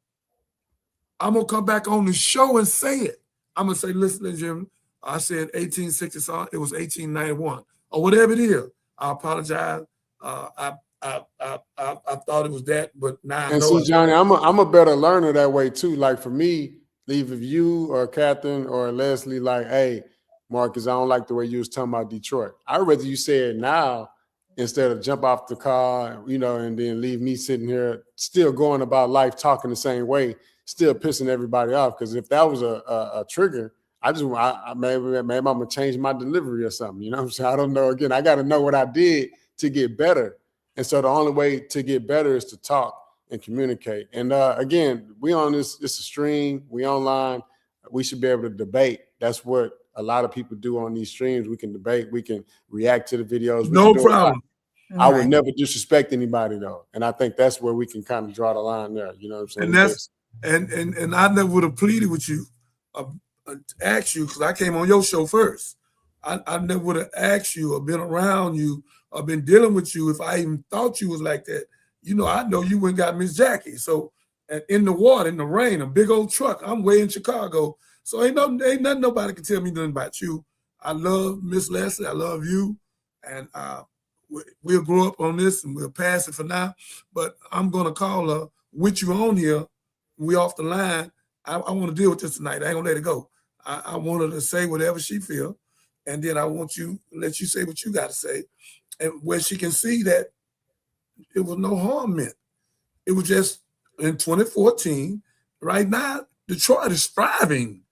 I'm gonna come back on the show and say it. I'm gonna say, listen, Jim, I said 1860, it was 1891 or whatever it is. I apologize. I thought it was that, but now I know. See, Johnny, I'm a better learner that way too. Like for me, leave if you or Catherine or Leslie like, hey, Marcus, I don't like the way you was talking about Detroit. I'd rather you say it now instead of jump off the car, and then leave me sitting here still going about life talking the same way, still pissing everybody off. Because if that was a trigger, maybe I'm gonna change my delivery or something. You know what I'm saying? I don't know. Again, I got to know what I did to get better. And so the only way to get better is to talk and communicate. And again, we on this, it's a stream, we online, we should be able to debate. That's what a lot of people do on these streams. We can debate, we can react to the videos. No problem. I would never disrespect anybody though. And I think that's where we can kind of draw the line there. You know what I'm saying? And I never would have pleaded with you, asked you, because I came on your show first. I never would have asked you or been around you or been dealing with you if I even thought you was like that. I know you went and got Miss Jackie. So, and in the water, in the rain, a big old truck. I'm way in Chicago. So ain't nothing nobody can tell me nothing about you. I love Miss Leslie. I love you. And we'll grow up on this and we'll pass it for now. But I'm going to call her with you on here. We off the line. I want to deal with this tonight. I ain't going to let it go. I want her to say whatever she feel. And then I want to let you say what you got to say. And where she can see that it was no harm meant. It was just in 2014. Right now, Detroit is striving.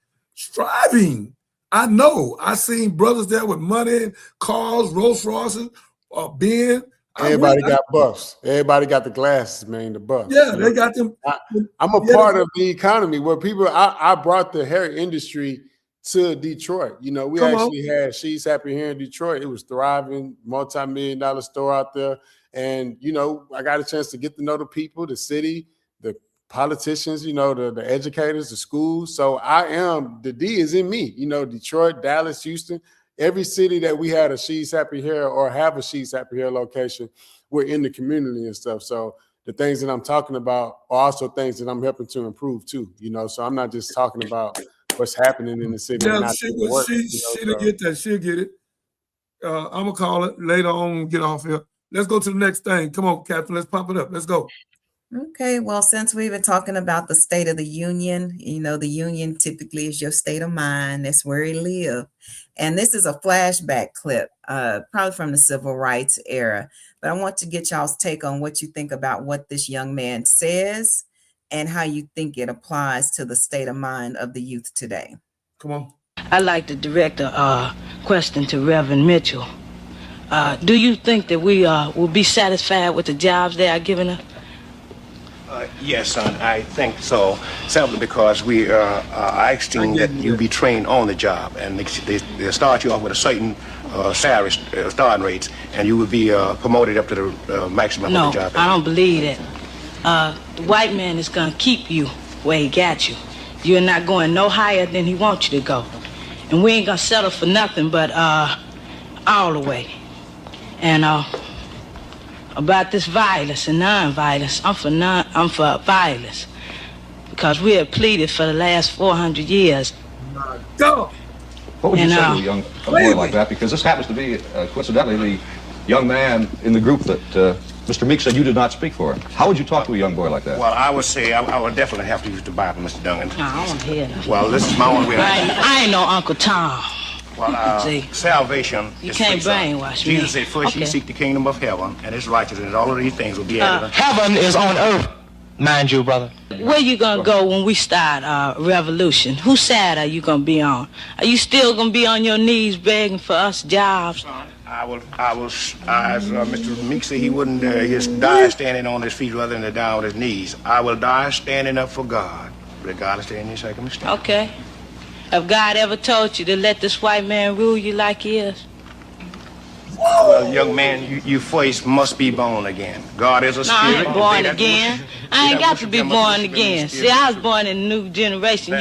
I know. I seen brothers there with money, cars, Rolls Royces, Ben. Everybody got buffs. Everybody got the glasses, man, the buffs. Yeah, they got them. I'm a part of the economy where people, I brought the hair industry to Detroit. We actually had She's Happy here in Detroit. It was thriving, multi-million-dollar store out there. And, I got a chance to get to know the people, the city, the politicians, you know, the educators, the schools. So the D is in me, you know, Detroit, Dallas, Houston, every city that we had a She's Happy Hair or have a She's Happy Hair location, we're in the community and stuff. So the things that I'm talking about are also things that I'm helping to improve too, you know. So I'm not just talking about what's happening in the city. Yeah, and not doing work, you know, she'll get that. She'll get it. I'm gonna call it later on. Get off here. Let's go to the next thing. Come on, Captain. Let's pop it up. Let's go. Okay, well, since we've been talking about the State of the Union, you know, the Union typically is your state of mind. That's where you live. And this is a flashback clip, probably from the Civil Rights era. But I want to get y'all's take on what you think about what this young man says and how you think it applies to the state of mind of the youth today. Come on. I'd like to direct a question to Reverend Mitchell. Do you think that we will be satisfied with the jobs they are giving us? Yes, son, I think so. Simply because we are asking that you be trained on the job, and they start you off with a certain salary starting rates, and you will be promoted up to the maximum of the job. No, I don't believe that. The white man is going to keep you where he got you. You're not going no higher than he wants you to go. And we ain't going to settle for nothing but all the way. And about this violence and non-violence, I'm for violence. Because we have pleaded for the last 400 years. My God. What would you say to a young boy like that? Because this happens to be, coincidentally, the young man in the group that Mr. Meek said you did not speak for. How would you talk to a young boy like that? Well, I would say I would definitely have to use the Bible, Mr. Duncan. No, I don't hear that. Well, this is my only way. I ain't no Uncle Tom. Well, salvation you is can't free, brainwash me. Jesus said, first ye seek the kingdom of heaven and his righteousness, and all of these things will be added. Heaven is on earth, mind you, brother. Where you gonna go when we start our revolution? Whose side are you gonna be on? Are you still gonna be on your knees begging for us jobs? I will, as Mr. Meek said, he wouldn't just die standing on his feet rather than die on his knees. I will die standing up for God, regardless of any circumstance. Okay. Have God ever told you to let this white man rule you like he is? Well, young man, you first must be born again. God is a spirit. No, I ain't born again. I ain't got to be born again. See, I was born in a new generation.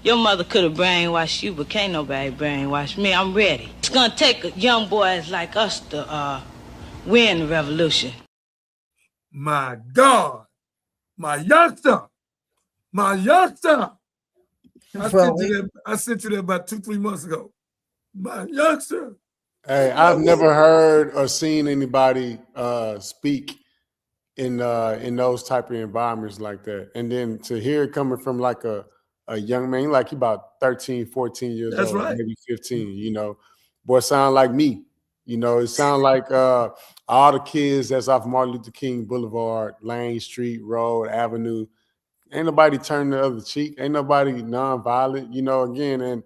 Your mother could have brainwashed you, but can't nobody brainwash me. I'm ready. It's gonna take young boys like us to win the revolution. My God. My youngster. My youngster. I sent you that about 2-3 months ago. My youngster. Hey, I've never heard or seen anybody speak in those type of environments like that. And then to hear it coming from like a young man, like he about 13, 14 years That's old, right. maybe 15, you know. Boy, sound like me. You know, it sound like all the kids that's off Martin Luther King Boulevard, Lane Street, Road, Avenue. Ain't nobody turning the other cheek. Ain't nobody nonviolent, you know, again. And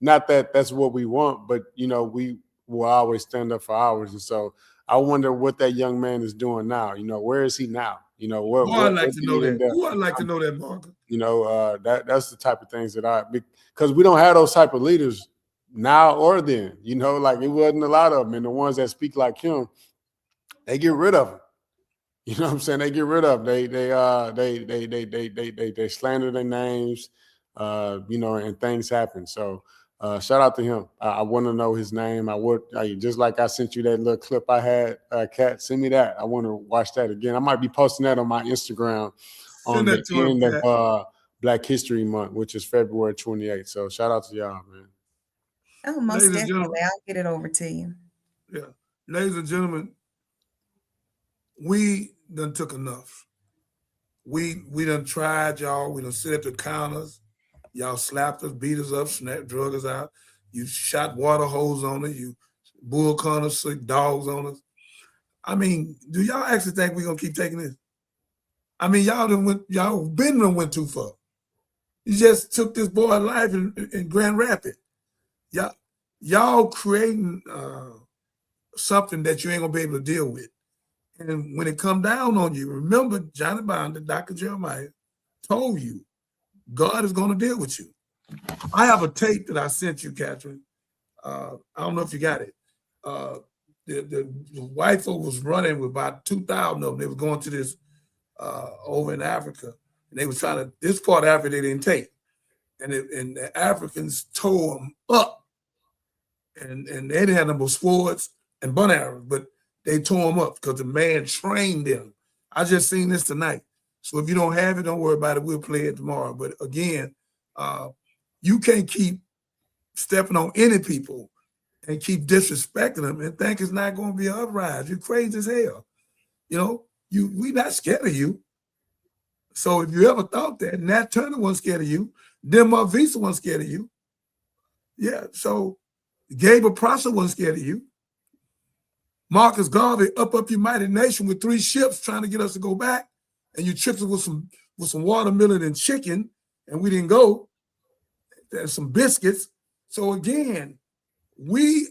not that that's what we want, but, you know, we will always stand up for ours. And so I wonder what that young man is doing now. You know, where is he now? You know, what I'd like to know that. I'd like to know that, Mark. You know, that's the type of things that because we don't have those type of leaders now or then. You know, like it wasn't a lot of them. And the ones that speak like him, they get rid of him. You know what I'm saying? They get rid of them. They slander their names, you know, and things happen. So shout out to him. I want to know his name. I would just like I sent you that little clip I had, Kat, send me that. I want to watch that again. I might be posting that on my Instagram on the end of Black History Month, which is February 28th. So shout out to y'all, man. Oh, most definitely. I'll get it over to you. Yeah. Ladies and gentlemen, we done took enough. We done tried, y'all. We done sit at the counters. Y'all slapped us, beat us up, drug us out. You shot water hose on us. You bull conned us, sick dogs on us. I mean, do y'all actually think we're gonna keep taking this? I mean, y'all been went too far. You just took this boy's life in Grand Rapids. Y'all creating something that you ain't gonna be able to deal with. And when it come down on you, remember Johnny Binder, Dr. Jeremiah, told you, God is going to deal with you. I have a tape that I sent you, Catherine. I don't know if you got it. The white folk was running with about 2,000 of them. They were going to this over in Africa. and they was trying to, this part of Africa they didn't take. And the Africans tore them up. And they didn't have no swords and bun arrows, but they tore them up because the man trained them. I just seen this tonight. So if you don't have it, don't worry about it. We'll play it tomorrow. But again, you can't keep stepping on any people and keep disrespecting them and think it's not going to be an uprise. You're crazy as hell. You know, we not scared of you. So if you ever thought that, Nat Turner wasn't scared of you, Denmark Visa wasn't scared of you. Yeah, so Gabriel Prosser wasn't scared of you. Marcus Garvey up United Nation with 3 ships trying to get us to go back, and you tricked us with some watermelon and chicken, and we didn't go. And some biscuits. So again, we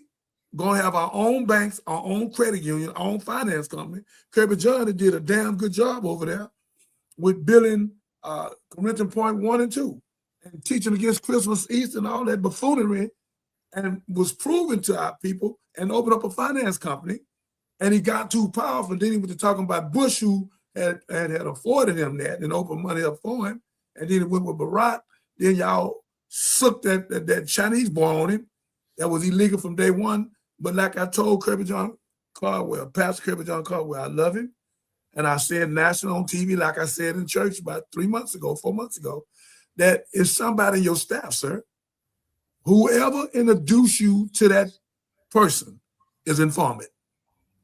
gonna have our own banks, our own credit union, our own finance company. Kirby John did a damn good job over there with billing Corinthian Point 1 and 2 and teaching against Christmas, Easter, and all that buffoonery, and was proven to our people and opened up a finance company. And he got too powerful. Then he was talking about Bush, who had afforded him that and opened money up for him. And then he went with Barack. Then y'all sucked that Chinese boy on him. That was illegal from day one. But like I told Kirby John Caldwell, Pastor Kirby John Caldwell, I love him. And I said national on TV, like I said in church about 4 months ago, that if somebody in your staff, sir, whoever introduced you to that person is informant.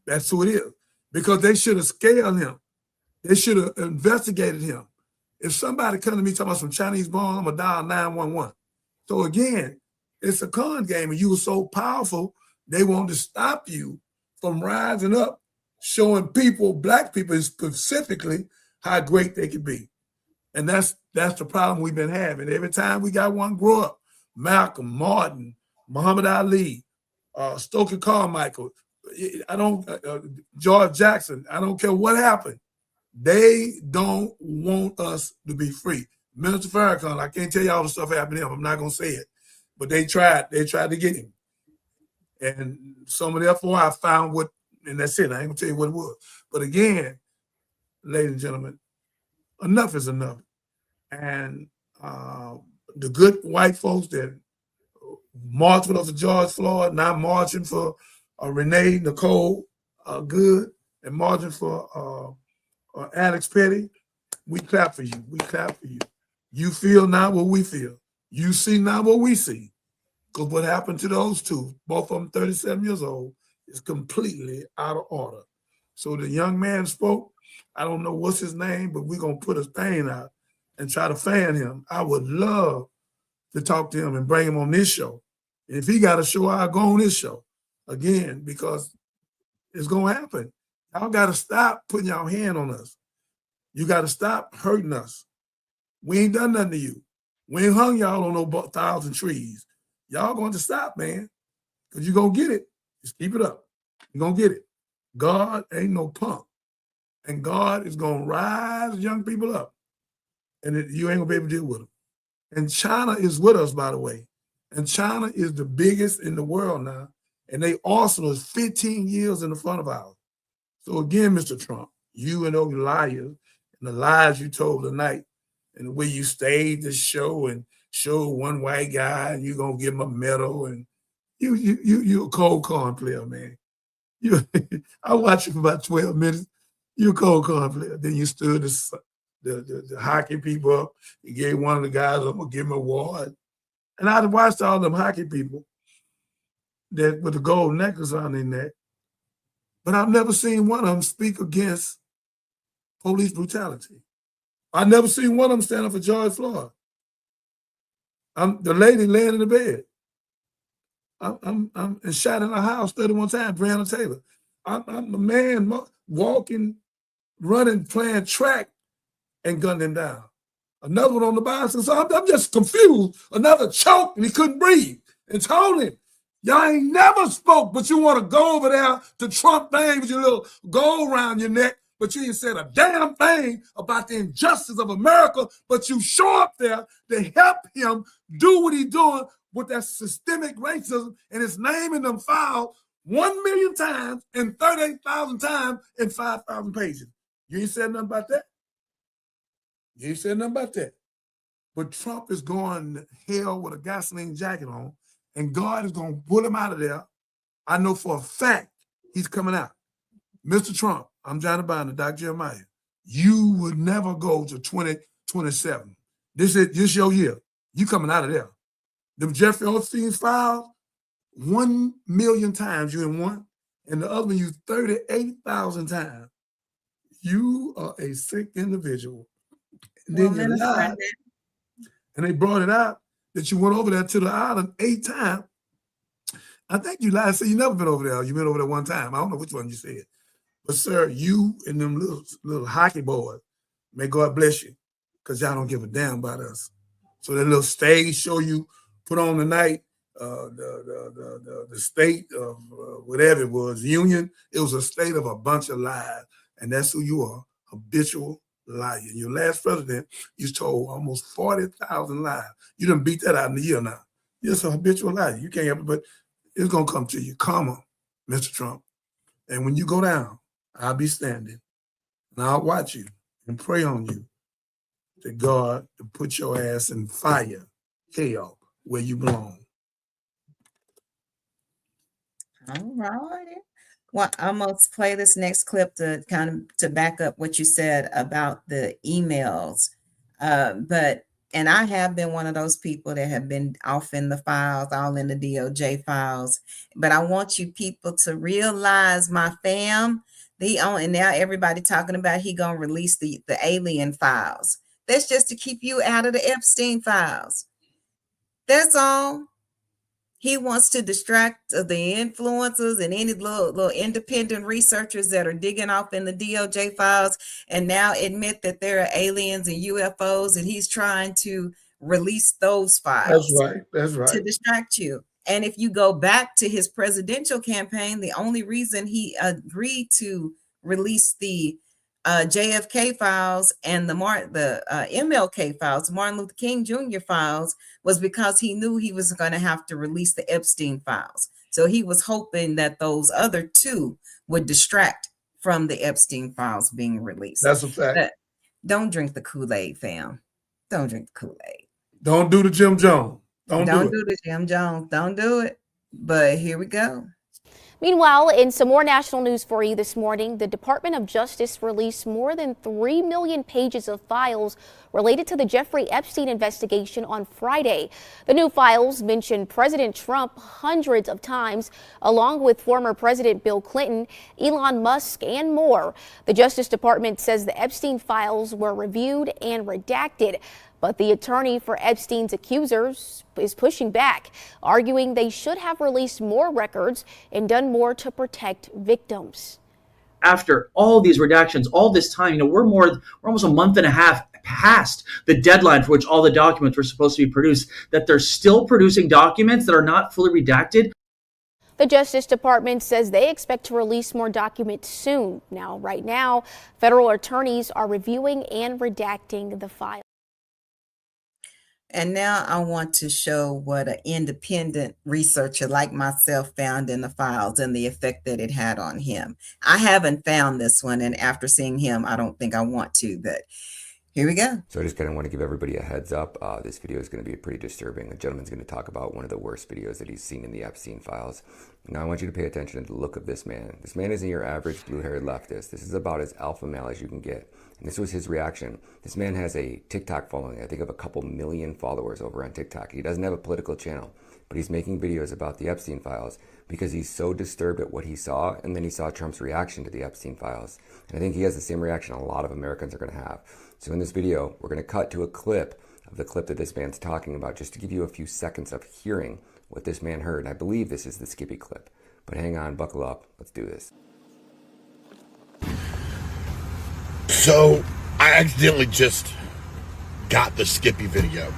That's who it is. Because they should have scaled him. They should have investigated him. If somebody come to me talking about some Chinese bomb, I'm going to dial 911. So again, it's a con game, and you were so powerful, they wanted to stop you from rising up, showing people, black people specifically, how great they could be. And that's the problem we've been having. Every time we got one grow up, Malcolm, Martin, Muhammad Ali, Stokely Carmichael, George Jackson, I don't care what happened. They don't want us to be free. Minister Farrakhan, I can't tell you all the stuff happened to him. I'm not going to say it. But they tried to get him. And some of the F4 I found what, and that's it. I ain't going to tell you what it was. But again, ladies and gentlemen, enough is enough. And the good white folks that marched with us for George Floyd, now marching for Renee Nicole Good, and marching for Alex Petty, we clap for you. We clap for you. You feel now what we feel. You see now what we see. Because what happened to those two, both of them 37 years old, is completely out of order. So the young man spoke. I don't know what's his name, but we're going to put a thing out and try to fan him. I would love to talk to him and bring him on this show. If he got a show, I'll go on this show again, because it's going to happen. Y'all got to stop putting y'all hand on us. You got to stop hurting us. We ain't done nothing to you. We ain't hung y'all on no 1,000 trees. Y'all going to stop, man, because you're going to get it. Just keep it up. You're going to get it. God ain't no punk. And God is going to rise young people up. And you ain't going to be able to deal with them. And China is with us, by the way. And China is the biggest in the world now. And they arsenal is 15 years in the front of ours. So again, Mr. Trump, you and those liars and the lies you told tonight and the way you staged the show and showed one white guy and you're going to give him a medal, and you a cold corn player, man. I watched you for about 12 minutes. You're a cold corn player. Then you stood the hockey people up. You gave one of the guys, I'm going to give him an award. And I watched all them hockey people that with the gold necklace on their neck. But I've never seen one of them speak against police brutality. I've never seen one of them stand up for George Floyd. The lady laying in the bed. I'm shot in her house 31 times, Breonna Taylor. I'm a man walking, running, playing track, and gunned him down. Another one on the bicycle. So I'm just confused. Another choked and he couldn't breathe. And told him, y'all ain't never spoke, but you want to go over there to Trump thing with your little gold around your neck, but you ain't said a damn thing about the injustice of America, but you show up there to help him do what he's doing with that systemic racism, and his name in them filed 1 million times and 38,000 times in 5,000 pages. You ain't said nothing about that. You ain't said nothing about that. But Trump is going to hell with a gasoline jacket on, and God is going to pull him out of there. I know for a fact he's coming out. Mr. Trump, I'm Johnny Binder, Dr. Jeremiah. You would never go to 2027. This is your year. You coming out of there. Them Jeffrey Epstein files, 1 million times you in one, and the other one you 38,000 times. You are a sick individual. And then you lied, and they brought it out that you went over there to the island 8 times. I think you lied. So you never been over there. You been over there one time. I don't know which one you said. But sir, you and them little hockey boys, may God bless you, because y'all don't give a damn about us. So that little stage show you put on tonight, the state of whatever it was, union, it was a state of a bunch of lies. And that's who you are, habitual liar. Your last president, you told almost 40,000 lies. You done beat that out in a year now. You're just a habitual liar. You can't help it, but it's going to come to you. Karma, Mr. Trump. And when you go down, I'll be standing, and I'll watch you and pray on you to God to put your ass in fire, hell, where you belong. All right. Well, I'm going to play this next clip to kind of to back up what you said about the emails. And I have been one of those people that have been off in the files, all in the DOJ files. But I want you people to realize, my fam, and now everybody talking about he gonna release the alien files. That's just to keep you out of the Epstein files. That's all. He wants to distract the influencers and any little independent researchers that are digging off in the DOJ files and now admit that there are aliens and UFOs, and he's trying to release those files. That's right. That's right. To distract you. And if you go back to his presidential campaign, the only reason he agreed to release the JFK files and the MLK files, Martin Luther King Jr. files, was because he knew he was going to have to release the Epstein files. So he was hoping that those other two would distract from the Epstein files being released. That's a fact. But don't drink the Kool-Aid, fam. Don't drink the Kool-Aid. Don't do the Jim Jones. Don't do the Jim Jones. Don't do it. But here we go. Meanwhile, in some more national news for you this morning, the Department of Justice released more than 3 million pages of files related to the Jeffrey Epstein investigation on Friday. The new files mention President Trump hundreds of times, along with former President Bill Clinton, Elon Musk, and more. The Justice Department says the Epstein files were reviewed and redacted. But the attorney for Epstein's accusers is pushing back, arguing they should have released more records and done more to protect victims. After all these redactions, all this time, we're almost a month and a half past the deadline for which all the documents were supposed to be produced, that they're still producing documents that are not fully redacted. The Justice Department says they expect to release more documents soon. Now, right now, federal attorneys are reviewing and redacting the file. And now I want to show what an independent researcher like myself found in the files and the effect that it had on him. I haven't found this one, and after seeing him, I don't think I want to, but here we go. So I just kind of want to give everybody a heads up. This video is going to be pretty disturbing. The gentleman's going to talk about one of the worst videos that he's seen in the Epstein files. Now I want you to pay attention to the look of this man. This man isn't your average blue-haired leftist. This is about as alpha male as you can get. And this was his reaction. This man has a TikTok following, I think of a couple million followers over on TikTok. He doesn't have a political channel, but he's making videos about the Epstein files because he's so disturbed at what he saw, and then he saw Trump's reaction to the Epstein files. And I think he has the same reaction a lot of Americans are going to have. So in this video, we're going to cut to a clip of the clip that this man's talking about, just to give you a few seconds of hearing what this man heard. And I believe this is the Skippy clip. But hang on, buckle up. Let's do this. So I accidentally just got the Skippy video.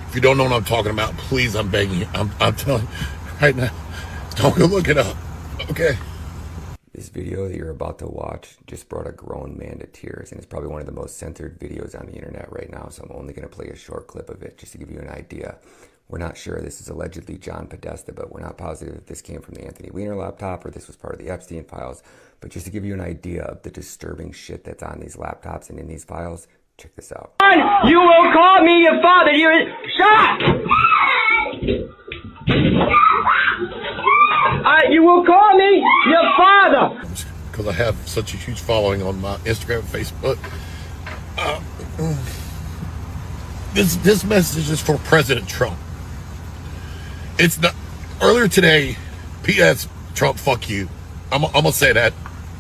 If you don't know what I'm talking about, please, I'm begging you. I'm telling you right now, don't go look it up, okay? This video that you're about to watch just brought a grown man to tears, and it's probably one of the most censored videos on the internet right now, so I'm only going to play a short clip of it just to give you an idea. We're not sure. This is allegedly John Podesta, but we're not positive if this came from the Anthony Weiner laptop or this was part of the Epstein files. But just to give you an idea of the disturbing shit that's on these laptops and in these files, Check this out. You will call me your father. Shut up! You will call me your father. Because I have such a huge following on my Instagram and Facebook. This message is for President Trump. It's not. Earlier today, P.S. Trump, fuck you. I'm gonna say that.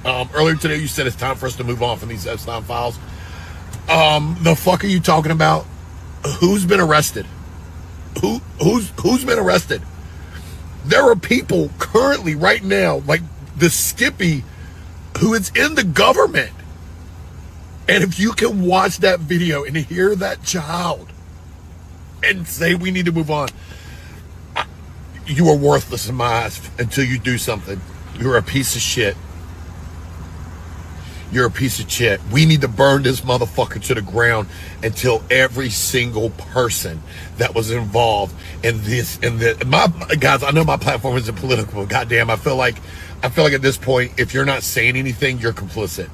Earlier today, you said it's time for us to move on from these Epstein files. The fuck are you talking about? Who's been arrested? Who's been arrested? There are people currently right now, like the Skippy, who is in the government. And if you can watch that video and hear that child and say we need to move on, you are worthless in my eyes until you do something. You're a piece of shit. You're a piece of shit. We need to burn this motherfucker to the ground until every single person that was involved in this, guys, I know my platform isn't political, but goddamn, I feel like at this point, if you're not saying anything, you're complicit.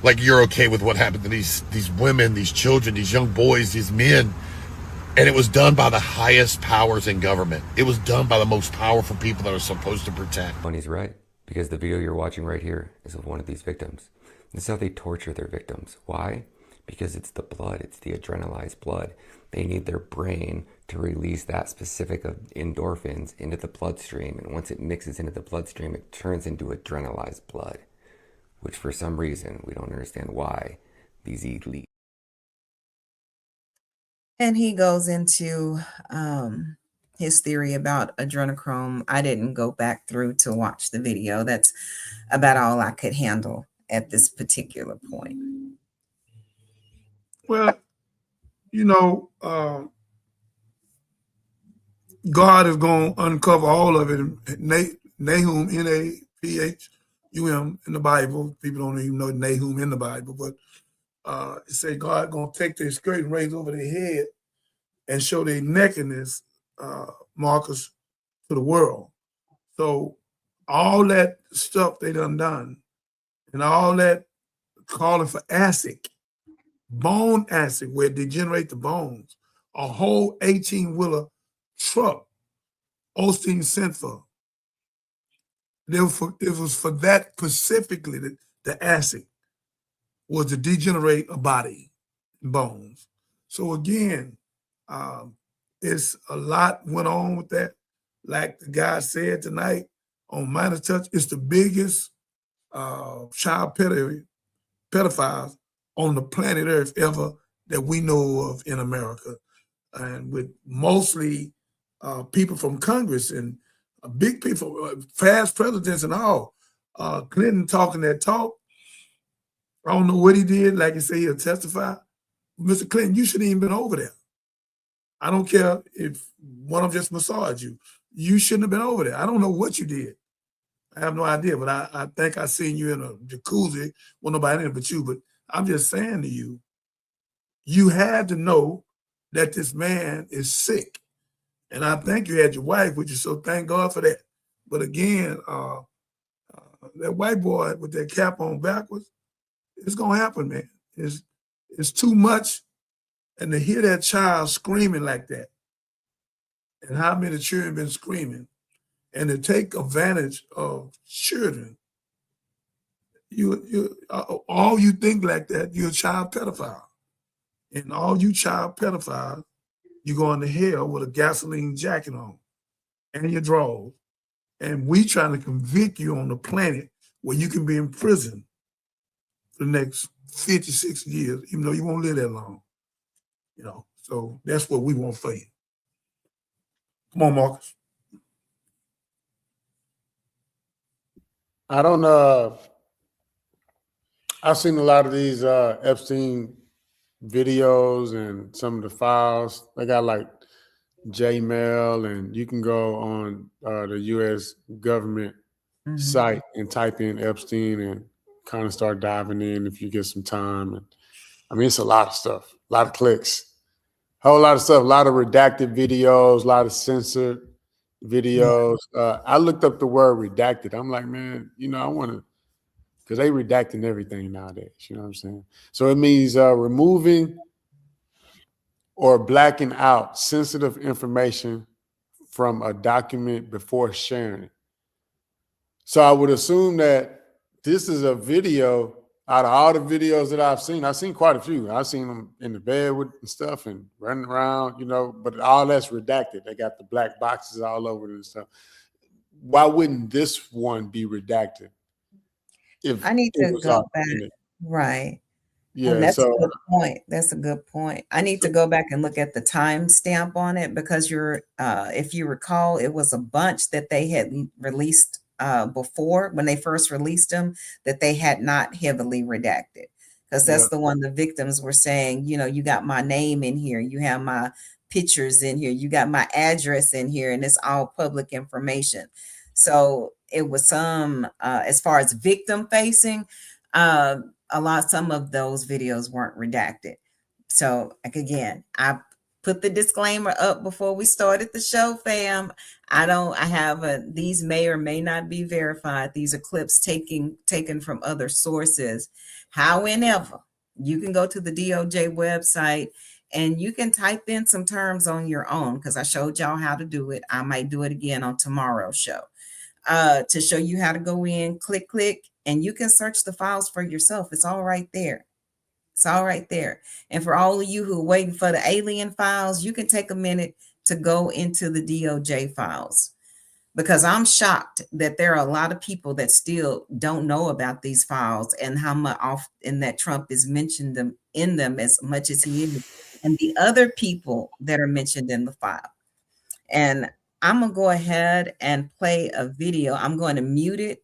Like you're okay with what happened to these women, these children, these young boys, these men. And it was done by the highest powers in government. It was done by the most powerful people that are supposed to protect. Bunny's right, because the video you're watching right here is of one of these victims. This is how they torture their victims. Why? Because it's the blood, it's the adrenalized blood. They need their brain to release that specific of endorphins into the bloodstream. And once it mixes into the bloodstream, it turns into adrenalized blood, which for some reason, we don't understand why, these elite. And he goes into his theory about adrenochrome. I didn't go back through to watch the video. That's about all I could handle at this particular point. Well, you know, God is going to uncover all of it. Nahum, N-A-P-H-U-M in the Bible. People don't even know Nahum in the Bible, but it say God going to take their skirt and raise over their head and show their nakedness, Marcus, to the world. So all that stuff they done, and all that calling for acid, bone acid, where it degenerate the bones, a whole 18-wheeler truck Osteen sent for. It was for that specifically, that the acid was to degenerate a body, bones. So again, it's a lot went on with that. Like the guy said tonight on Minor Touch, it's the biggest child pedophiles on the planet Earth ever that we know of in America. And with mostly people from Congress and big people, past presidents and all. Clinton talking that talk. I don't know what he did. Like you say, he'll testify. Mr. Clinton, you shouldn't even been over there. I don't care if one of them just massaged you. You shouldn't have been over there. I don't know what you did. I have no idea, but I think I seen you in a jacuzzi. Well, nobody in it but you. But I'm just saying to you, you had to know that this man is sick. And I think you had your wife with you, so thank God for that. But again, that white boy with that cap on backwards, it's gonna happen, man. It's too much. And to hear that child screaming like that, and how many children been screaming, and to take advantage of children, all you think like that, you're a child pedophile. And all you child pedophiles, you're going to hell with a gasoline jacket on and your drawers. And we trying to convict you on the planet where you can be in prison for the next 56 years, even though you won't live that long. You know, so that's what we want for you. Come on, Marcus. I don't I've seen a lot of these Epstein videos and some of the files. They got like Gmail, and you can go on the U.S. government site and type in Epstein and kind of start diving in if you get some time. And I mean, it's a lot of stuff, a lot of clicks, a whole lot of stuff, a lot of redacted videos, a lot of censored videos. I looked up the word redacted. I'm like, man, you know, I want to, because they redacting everything nowadays. You know what I'm saying? So it means removing or blacking out sensitive information from a document before sharing it. So I would assume that this is a video out of all the videos that I've seen quite a few. I've seen them in the bed with and stuff and running around, but all that's redacted. They got the black boxes all over it and stuff. Why wouldn't this one be redacted? If I need it to was go back. authentic? Right. And Yeah. that's a So good point. That's a good point. I need to go back and look at the timestamp on it because if you recall, it was a bunch that they had released before when they first released them that they had not heavily redacted. Because that's the one the victims were saying, you got my name in here, you have my pictures in here, you got my address in here, and it's all public information. So it was some, as far as victim facing, some of those videos weren't redacted. So again, I put the disclaimer up before we started the show, fam. These may or may not be verified. These are clips taken from other sources. However, you can go to the DOJ website and you can type in some terms on your own because I showed y'all how to do it. I might do it again on tomorrow's show. To show you how to go in, click, and you can search the files for yourself. It's all right there. It's all right there. And for all of you who are waiting for the alien files, you can take a minute to go into the DOJ files because I'm shocked that there are a lot of people that still don't know about these files and how much often that Trump is mentioned in them as much as he is, and the other people that are mentioned in the file. And I'm going to go ahead and play a video. I'm going to mute it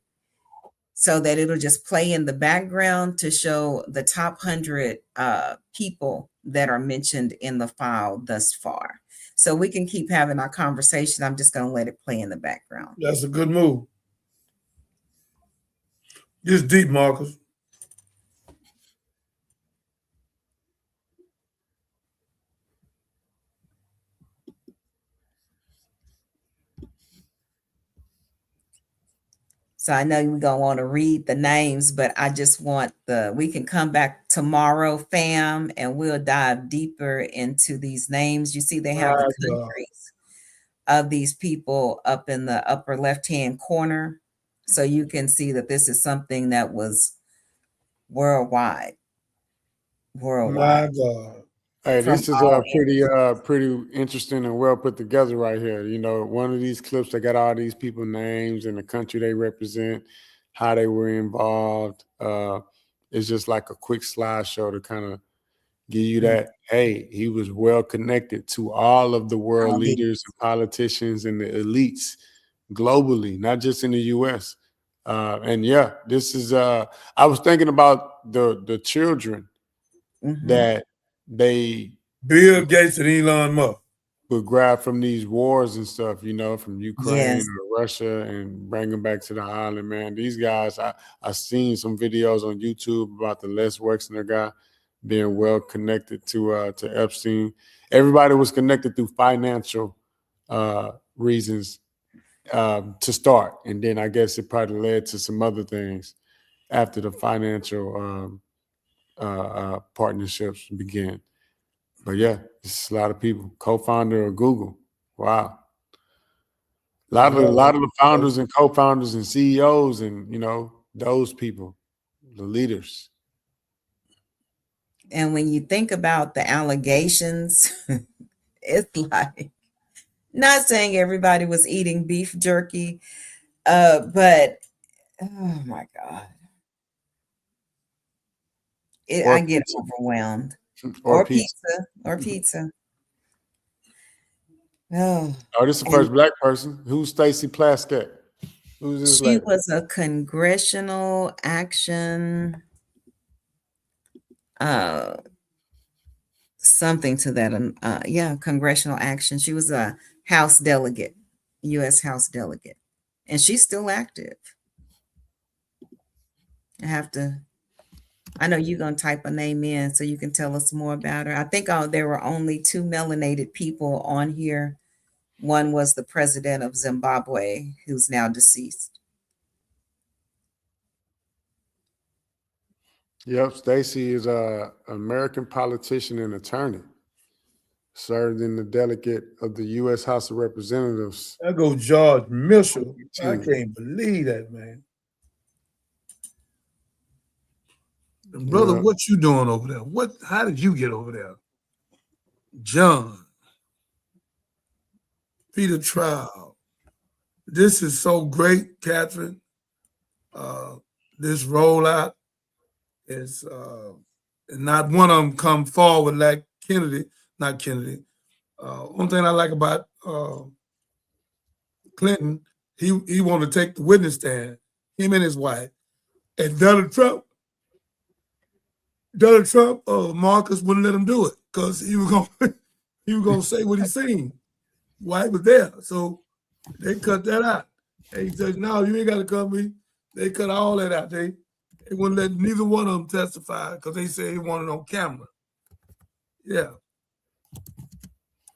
so that it'll just play in the background to show the top 100 people that are mentioned in the file thus far. So we can keep having our conversation. I'm just going to let it play in the background. That's a good move. Just deep, Marcus. So I know we're going to want to read the names, but I just want we can come back tomorrow, fam, and we'll dive deeper into these names. You see, they have the countries of these people up in the upper left-hand corner. So you can see that this is something that was worldwide. My God. Hey, this is pretty interesting and well put together right here. One of these clips, they got all these people names and the country they represent, how they were involved. It's just like a quick slideshow to kind of give you that, hey, he was well connected to all of the world leaders and politicians and the elites globally, not just in the U.S. And yeah, this is, I was thinking about the children that Bill Gates and Elon Musk would grab from these wars and stuff, from Ukraine or Russia and bring them back to the island, man. These guys, I seen some videos on YouTube about the Les Wexner guy being well connected to Epstein. Everybody was connected through financial reasons to start. And then I guess it probably led to some other things after the financial partnerships began. But yeah, it's a lot of people. Co-founder of Google. Wow. A lot of the founders and co-founders and CEOs and those people, the leaders. And when you think about the allegations, it's like, not saying everybody was eating beef jerky, but oh my God. I get overwhelmed. Or pizza. Oh, this is the first black person. Who's Stacey Plaskett? Who's this lady? She was a congressional action, something to that. Congressional action. She was a House delegate, U.S. House delegate, and she's still active. I know you're going to type a name in so you can tell us more about her. I think there were only 2 melanated people on here. One was the president of Zimbabwe, who's now deceased. Yep, Stacey is an American politician and attorney. Served in the delegate of the U.S. House of Representatives. There goes George Mitchell. I can't believe that, man. Brother, Yeah. what you doing over there? How did you get over there? John. Peter Trial. This is so great, Catherine. This rollout is not one of them come forward like Kennedy, not Kennedy. One thing I like about Clinton, he wanted to take the witness stand, him and his wife. And Donald Trump, Marcus wouldn't let him do it because he was gonna say what he seen. White was there, so they cut that out. And he said, "No, you ain't got to come me." They cut all that out. They wouldn't let neither one of them testify because they said he wanted on camera. Yeah,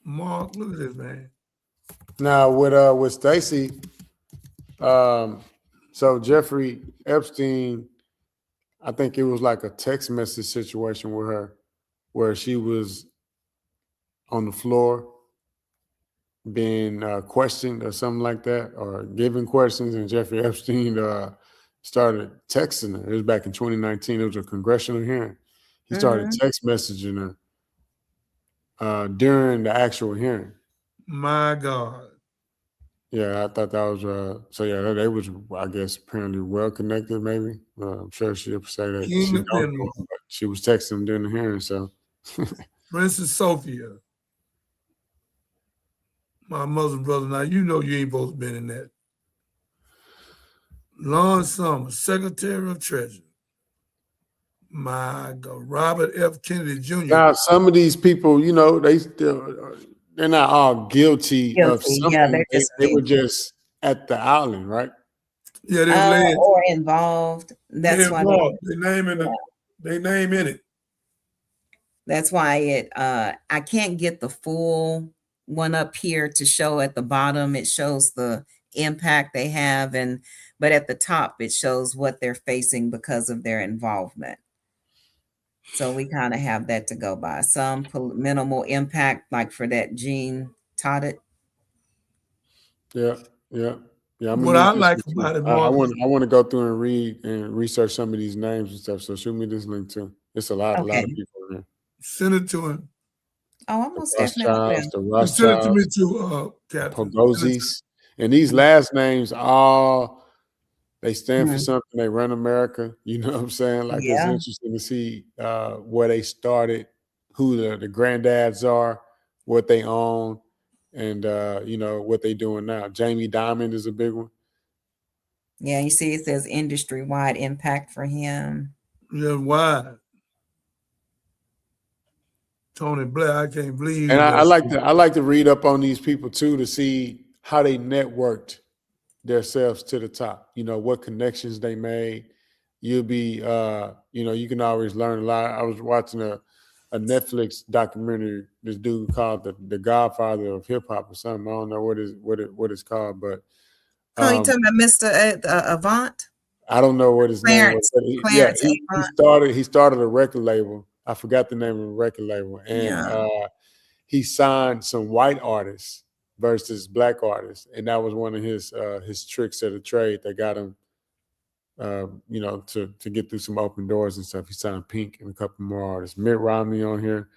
Mark, look at this, man. Now with Stacey, so Jeffrey Epstein, I think it was like a text message situation with her, where she was on the floor being questioned or something like that, or giving questions, and Jeffrey Epstein started texting her. It was back in 2019. It was a congressional hearing. He started text messaging her during the actual hearing. My God. Yeah, I thought that was so. Yeah, they was, I guess, apparently well connected. Maybe I'm sure she'll say that she don't know, but she was texting him during the hearing. So, Princess Sophia, my Muslim brother. Now you know you ain't supposed to been in that. Lon Summers, Secretary of Treasury. My God, Robert F. Kennedy Jr. Now, some of these people, you know, they're not all guilty of something. Yeah, they were just at the island, right? Yeah, they led or involved. That's why they name in it. That's why I can't get the full one up here to show at the bottom. It shows the impact they have, but at the top it shows what they're facing because of their involvement. So we kind of have that to go by. Some minimal impact, like for that Gene Toddet. Yeah. I'm What I like about it, I Mark, want to go through and read and research some of these names and stuff. So shoot me this link too. It's a lot of people in there. Send it to him. Oh, almost definitely. The Rothschilds, send it to me too, Captain. Pogozis. And these last names they stand for something. They run America. You know what I'm saying? Like it's interesting to see where they started, who the granddads are, what they own, and you know what they doing now. Jamie Dimon is a big one. Yeah, you see, it says industry-wide impact for him. Yeah, wide. Tony Blair, I can't believe. And I like to read up on these people too to see how they networked themselves to the top. You know, what connections they made. You'll be you know, you can always learn a lot. I was watching a Netflix documentary, this dude called the Godfather of hip hop or something. I don't know what it's called, but you talking about Mr. Avant? I don't know what his name was. But he started a record label. I forgot the name of the record label. And he signed some white artists versus black artists. And that was one of his tricks of the trade that got him you know, to get through some open doors and stuff. He signed Pink and a couple more artists. Mitt Romney on here.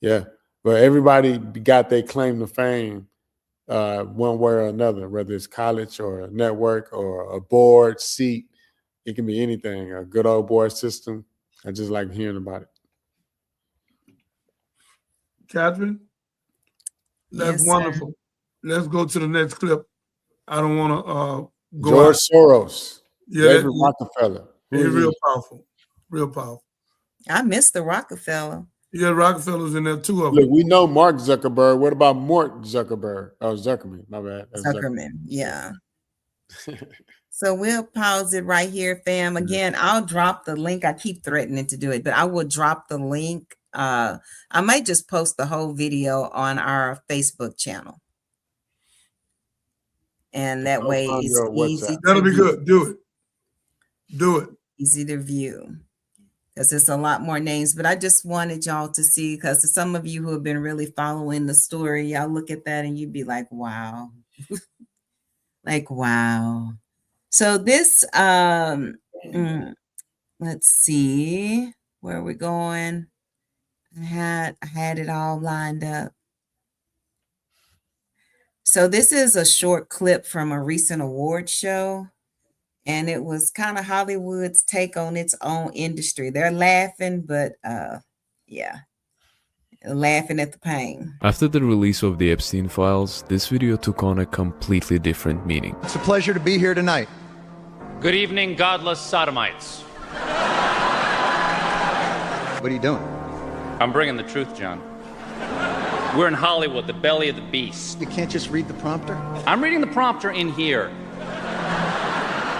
Yeah. But everybody got their claim to fame one way or another, whether it's college or a network or a board seat. It can be anything, a good old boy system. I just like hearing about it. Catherine, that's wonderful. Let's go to the next clip. I don't want to go George Soros. Yeah, David Rockefeller. He's real powerful. Real powerful. I miss the Rockefeller. Yeah, Rockefeller's in there, two of them. Look, we know Mark Zuckerberg. What about Mort Zuckerberg? Oh, Zuckerman. My bad. Zuckerman. Yeah. So we'll pause it right here, fam. Again, I'll drop the link. I keep threatening to do it, but I will drop the link. I might just post the whole video on our Facebook channel. And that way it's easy. That'll be good. Do it. Easy to view. because it's a lot more names. But I just wanted y'all to see, because some of you who have been really following the story, y'all look at that and you'd be like, wow. Like, wow. So this, let's see where we're going. I had it all lined up. So this is a short clip from a recent award show, and it was kind of Hollywood's take on its own industry. They're laughing, but yeah, laughing at the pain. After the release of the Epstein files, this video took on a completely different meaning. It's a pleasure to be here tonight. Good evening, godless sodomites. What are you doing? I'm bringing the truth, John. We're in Hollywood, the belly of the beast. You can't just read the prompter? I'm reading the prompter in here.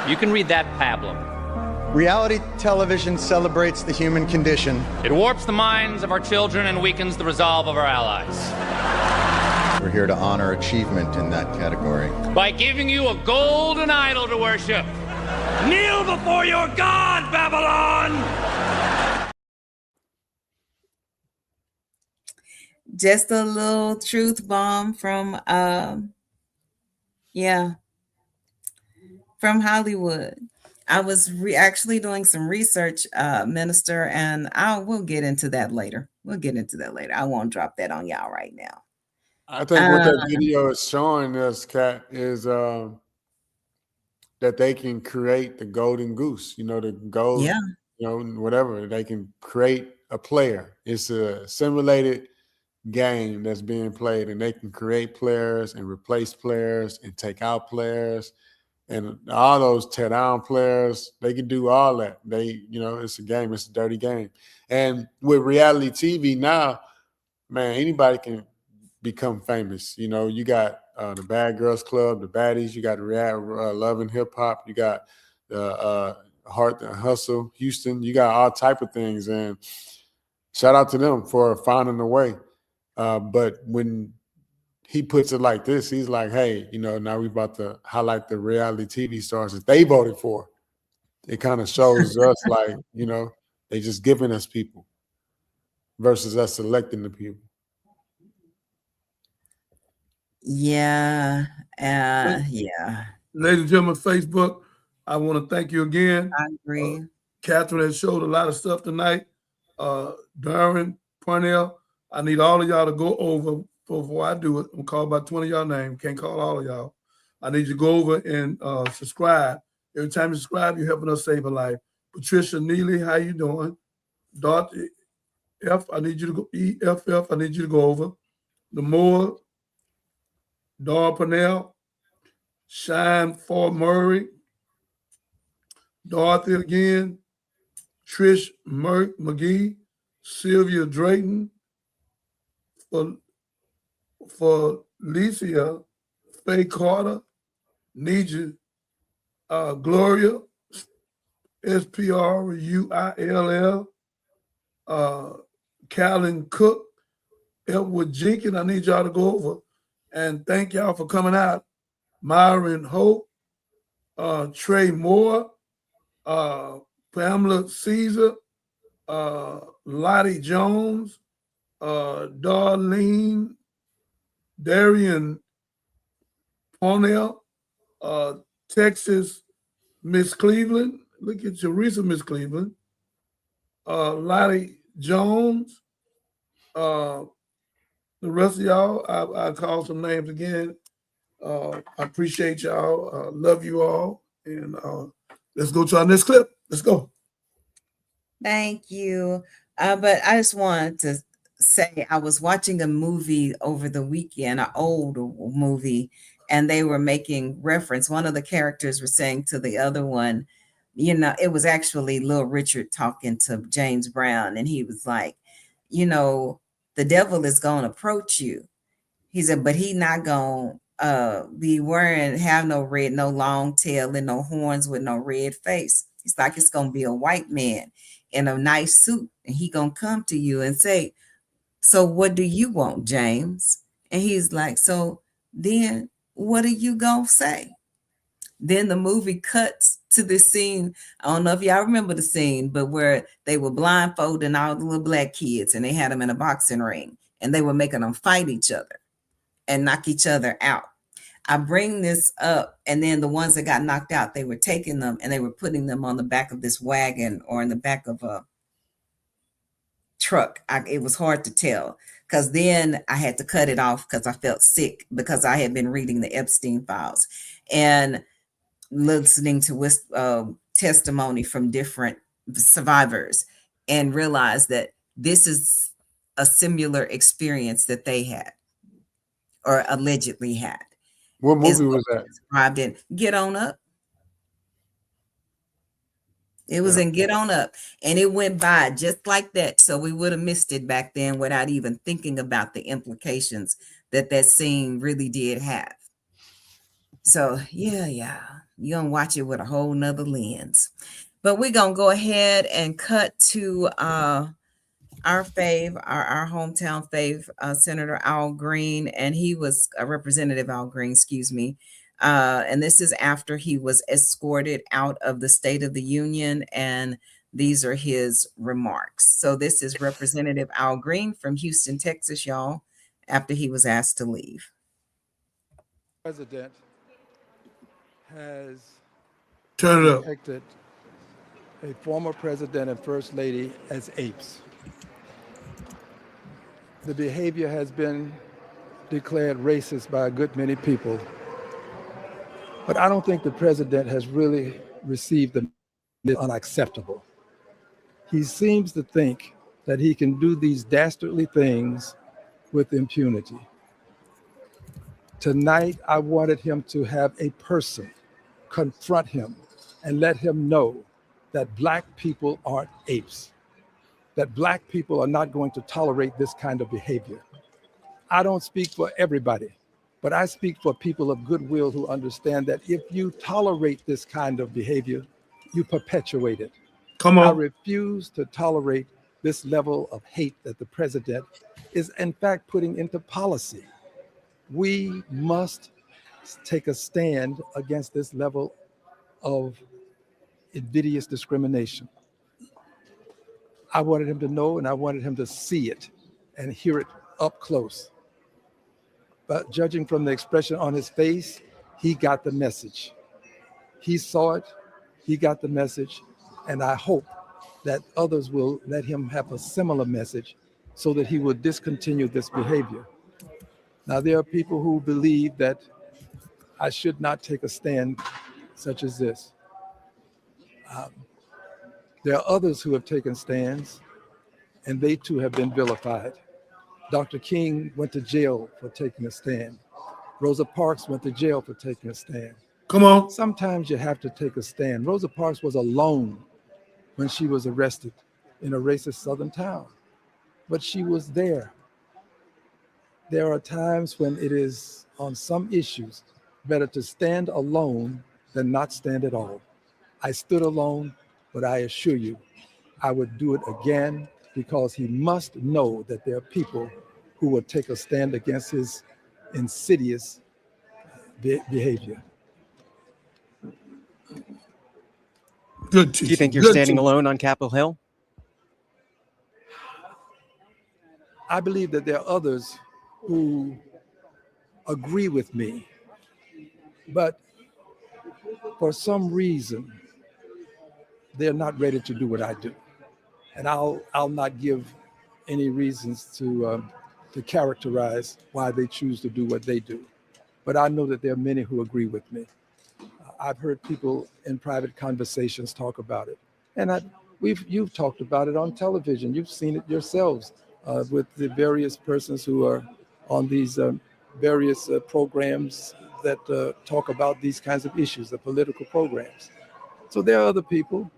You can read that pablum. Reality television celebrates the human condition. It warps the minds of our children and weakens the resolve of our allies. We're here to honor achievement in that category. By giving you a golden idol to worship. Kneel before your God, Babylon! Just a little truth bomb from from Hollywood. I was actually doing some research, Minister, and we'll get into that later. I won't drop that on y'all right now. I think what that video is showing us, Kat, is that they can create the golden goose, the gold, whatever. They can create a player. It's a simulated game that's being played, and they can create players and replace players and take out players and all those tear down players. They can do all that. It's a game. It's a dirty game. And with reality TV now, man, anybody can become famous. You got the Bad Girls Club, the Baddies. You got Love and Hip Hop. You got the Heart and Hustle, Houston. You got all type of things. And shout out to them for finding a way. But when he puts it like this, he's like, hey, now we're about to highlight the reality TV stars that they voted for. It kind of shows us like, they just giving us people versus us selecting the people. Yeah. Ladies and gentlemen, Facebook, I want to thank you again. I agree. Catherine has showed a lot of stuff tonight. Darren, Parnell, I need all of y'all to go over before I do it. I'm call about 20 of y'all names. Can't call all of y'all. I need you to go over and subscribe. Every time you subscribe, you're helping us save a life. Patricia Neely, how you doing? Dr. F, I need you to go. EFF, I need you to go over. The Moore, Dar Purnell, Shine Ford Murray, Dorothy again, Trish McGee, Sylvia Drayton, for Licia, Faye Carter, Nija, Gloria, SPRUILL, Callan Cook, Elwood Jenkins. I need y'all to go over and thank y'all for coming out. Myron Hope, Trey Moore, Pamela Caesar, Lottie Jones, Darlene, Darian Parnell, Texas Miss Cleveland. Look at Teresa Miss Cleveland. Lottie Jones. The rest of y'all, I call some names again. I appreciate y'all. Love you all. And let's go to our next clip. Let's go. Thank you. But I just wanted to say I was watching a movie over the weekend, an old movie, and they were making reference. One of the characters was saying to the other one, it was actually Little Richard talking to James Brown, and he was like, the devil is going to approach you. He said, but he not going to be have no long tail and no horns with no red face. He's like, it's going to be a white man in a nice suit, and he going to come to you and say, so what do you want, James? And he's like, so then what are you going to say? Then the movie cuts to this scene. I don't know if y'all remember the scene, but where they were blindfolding all the little black kids and they had them in a boxing ring and they were making them fight each other and knock each other out. I bring this up, and then the ones that got knocked out, they were taking them and they were putting them on the back of this wagon or in the back of a truck. It was hard to tell because then I had to cut it off because I felt sick because I had been reading the Epstein files and listening to testimony from different survivors and realized that this is a similar experience that they had or allegedly had. What movie was that? Described in Get On Up. It was in Get On Up, and it went by just like that. So we would have missed it back then without even thinking about the implications that that scene really did have. So yeah, you're gonna watch it with a whole nother lens. But we're gonna go ahead and cut to our fave, our hometown fave, Senator Al Green, and he was Representative Al Green, excuse me. And this is after he was escorted out of the State of the Union, and these are his remarks. So this is Representative Al Green from Houston, Texas, y'all, after he was asked to leave. President has depicted a former president and first lady as apes. The behavior has been declared racist by a good many people. But I don't think the president has really received the unacceptable. He seems to think that he can do these dastardly things with impunity. Tonight, I wanted him to have a person confront him and let him know that Black people aren't apes, that Black people are not going to tolerate this kind of behavior. I don't speak for everybody, but I speak for people of goodwill who understand that if you tolerate this kind of behavior, you perpetuate it. Come on. I refuse to tolerate this level of hate that the president is in fact putting into policy. We must take a stand against this level of invidious discrimination. I wanted him to know and I wanted him to see it and hear it up close. But judging from the expression on his face, he got the message. He saw it, he got the message, and I hope that others will let him have a similar message so that he will discontinue this behavior. Now, there are people who believe that I should not take a stand such as this. There are others who have taken stands, and they too have been vilified. Dr. King went to jail for taking a stand. Rosa Parks went to jail for taking a stand. Come on. Sometimes you have to take a stand. Rosa Parks was alone when she was arrested in a racist southern town, but she was there. There are times when it is, on some issues, better to stand alone than not stand at all. I stood alone, but I assure you, I would do it again because he must know that there are people who will take a stand against his insidious behavior. Good. Do you think you're standing alone on Capitol Hill? I believe that there are others who agree with me, but for some reason, they're not ready to do what I do. And I'll not give any reasons to characterize why they choose to do what they do. But I know that there are many who agree with me. I've heard people in private conversations talk about it. And you've talked about it on television. You've seen it yourselves with the various persons who are on these various programs that talk about these kinds of issues, the political programs. So there are other people,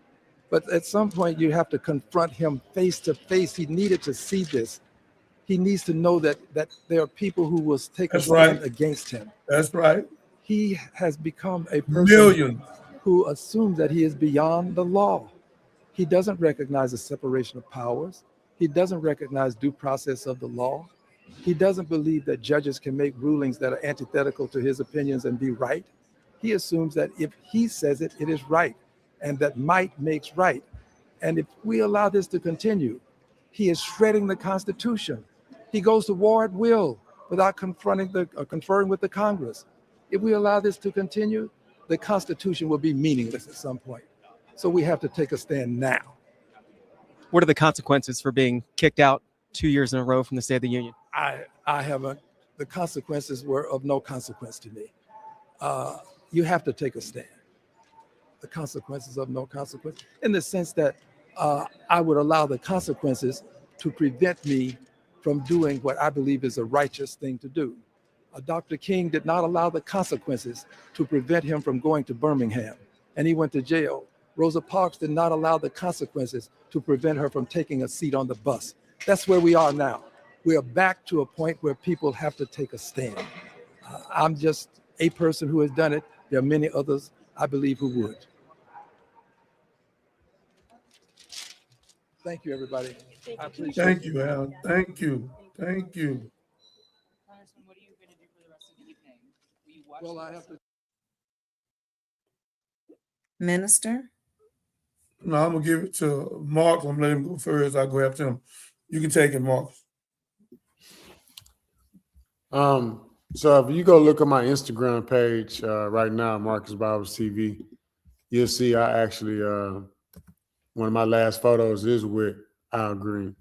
but at some point you have to confront him face to face. He needed to see this. He needs to know that there are people who will take a stand against him. That's right. He has become a person who assumes that he is beyond the law. He doesn't recognize the separation of powers. He doesn't recognize due process of the law. He doesn't believe that judges can make rulings that are antithetical to his opinions and be right. He assumes that if he says it, it is right, and that might makes right. And if we allow this to continue, he is shredding the Constitution. He goes to war at will without conferring with the Congress. If we allow this to continue, the Constitution will be meaningless at some point. So we have to take a stand now. What are the consequences for being kicked out 2 years in a row from the State of the Union? I haven't. The consequences were of no consequence to me. You have to take a stand. The consequences of no consequence, in the sense that I would allow the consequences to prevent me from doing what I believe is a righteous thing to do. Dr. King did not allow the consequences to prevent him from going to Birmingham, and he went to jail. Rosa Parks did not allow the consequences to prevent her from taking a seat on the bus. That's where we are now. We are back to a point where people have to take a stand. I'm just a person who has done it. There are many others, I believe, who would. Thank you, everybody. I appreciate it. Thank you, Al. Thank you. Thank you. Congressman, what are you going to do for the rest of the evening? Will you watch Well, I have to. Minister? No, I'm gonna give it to Mark. I'm gonna let him go first. I'll go after him. You can take it, Mark. So if you go look at my Instagram page right now, Marcus Bibles TV, you'll see I actually one of my last photos is with Al Green.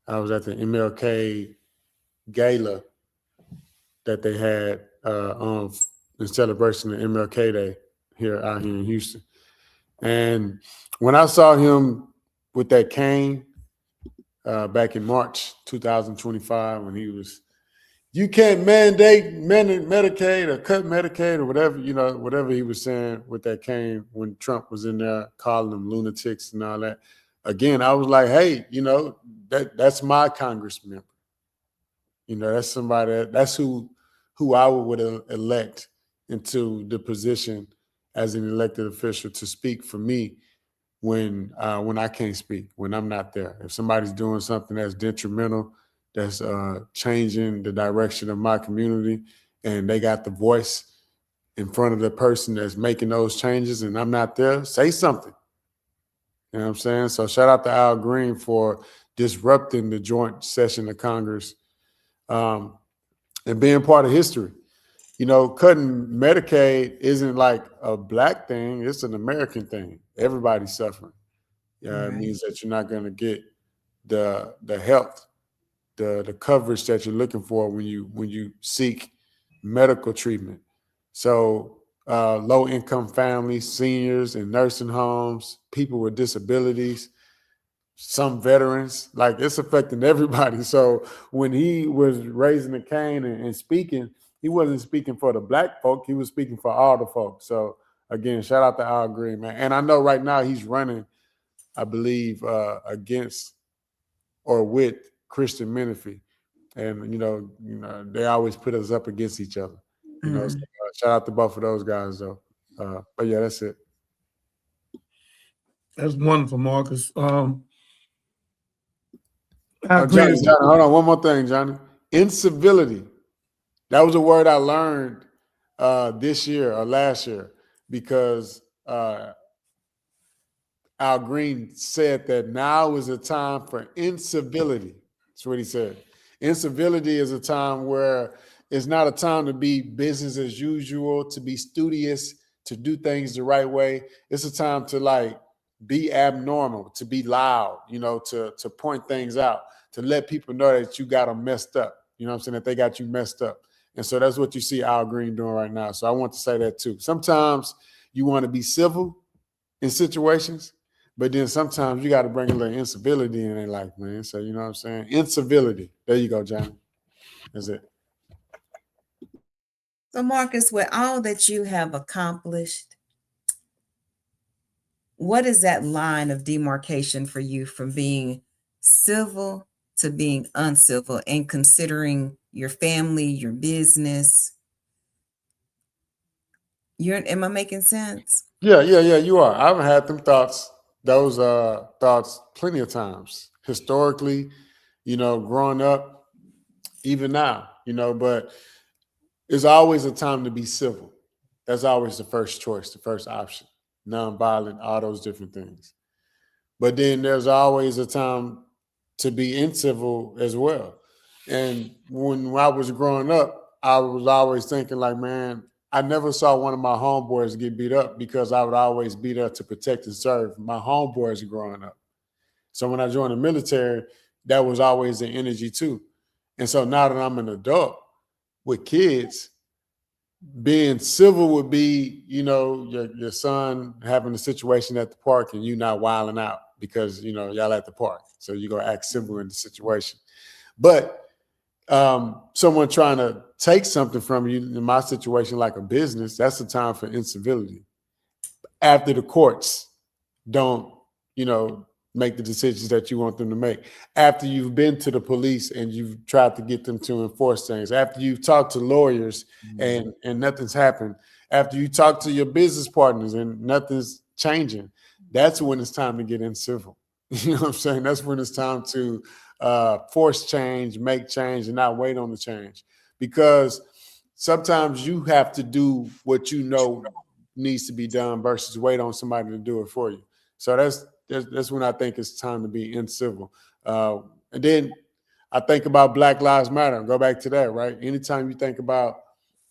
I was at the MLK gala that they had in celebration of MLK Day out here in Houston. And when I saw him with that cane back in March 2025, when he was, you can't mandate Medicaid or cut Medicaid or whatever, whatever he was saying with that cane when Trump was in there calling them lunatics and all that. Again, I was like, hey, that's my Congress member. That's somebody, that's who I would elect into the position as an elected official to speak for me when I can't speak, when I'm not there. If somebody's doing something that's detrimental, that's changing the direction of my community, and they got the voice in front of the person that's making those changes and I'm not there, say something. You know what I'm saying? So shout out to Al Green for disrupting the joint session of Congress and being part of history. Cutting Medicaid isn't like a Black thing. It's an American thing. Everybody's suffering. Right. It means that you're not going to get the health, the coverage that you're looking for when you seek medical treatment. So low-income families, seniors in nursing homes, people with disabilities, some veterans, like it's affecting everybody. So when he was raising the cane and speaking, he wasn't speaking for the Black folk. He was speaking for all the folks. So again, shout out to Al Green, man. And I know right now he's running, I believe, against or with Christian Menifee. And, they always put us up against each other. So, shout out to both of those guys, though. But yeah, that's it. That's wonderful, Marcus. Johnny, hold on. One more thing, Johnny. Incivility. That was a word I learned this year or last year because Al Green said that now is a time for incivility. That's what he said. Incivility is a time where it's not a time to be business as usual, to be studious, to do things the right way. It's a time to be abnormal, to be loud, to point things out, to let people know that you got them messed up. You know what I'm saying? That they got you messed up. And so that's what you see Al Green doing right now. So I want to say that too. Sometimes you want to be civil in situations, but then sometimes you got to bring a little incivility in their life, man. So you know what I'm saying? Incivility. There you go, Johnny. That's it. So Marcus, with all that you have accomplished, what is that line of demarcation for you from being civil to being uncivil and considering your family, your business? Am I making sense? Yeah, you are. I've had those thoughts plenty of times, historically, growing up, even now, but it's always a time to be civil. That's always the first choice, the first option. Nonviolent, all those different things. But then there's always a time to be incivil as well. And when I was growing up, I was always thinking like, man, I never saw one of my homeboys get beat up because I would always be there to protect and serve my homeboys growing up. So when I joined the military, that was always the energy too. And so now that I'm an adult with kids, being civil would be, your son having a situation at the park and you not wilding out because, y'all at the park. So you're going to act civil in the situation. But someone trying to take something from you, in my situation, like a business, that's the time for incivility. After the courts don't, make the decisions that you want them to make. After you've been to the police and you've tried to get them to enforce things. After you've talked to lawyers and nothing's happened. After you talk to your business partners and nothing's changing. That's when it's time to get in civil. You know what I'm saying? That's when it's time to force change, make change, and not wait on the change. Because sometimes you have to do what you know needs to be done versus wait on somebody to do it for you. So that's when I think it's time to be incivil. And then I think about Black Lives Matter. Go back to that, right? Anytime you think about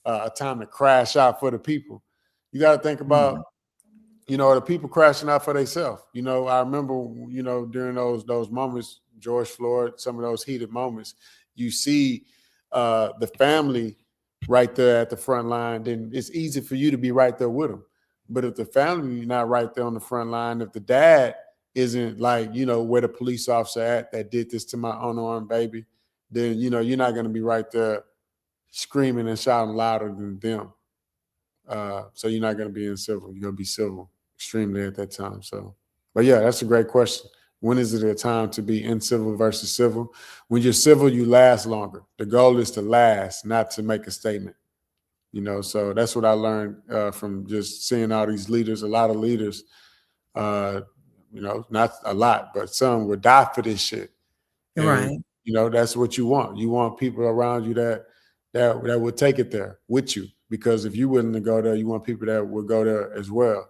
a time to crash out for the people, you got to think about, the people crashing out for themselves. I remember, during those moments, George Floyd, some of those heated moments, you see the family right there at the front line, then it's easy for you to be right there with them. But if the family is not right there on the front line, if the dad isn't like, where the police officer at that did this to my unarmed baby, then, you're not going to be right there screaming and shouting louder than them. So you're not going to be in civil. You're going to be civil extremely at that time. So, but yeah, that's a great question. When is it a time to be incivil versus civil? When you're civil, you last longer. The goal is to last, not to make a statement. So that's what I learned from just seeing all these leaders. A lot of leaders, not a lot, but some would die for this shit. And, Right. That's what you want. You want people around you that would take it there with you. Because if you're willing to go there, you want people that will go there as well.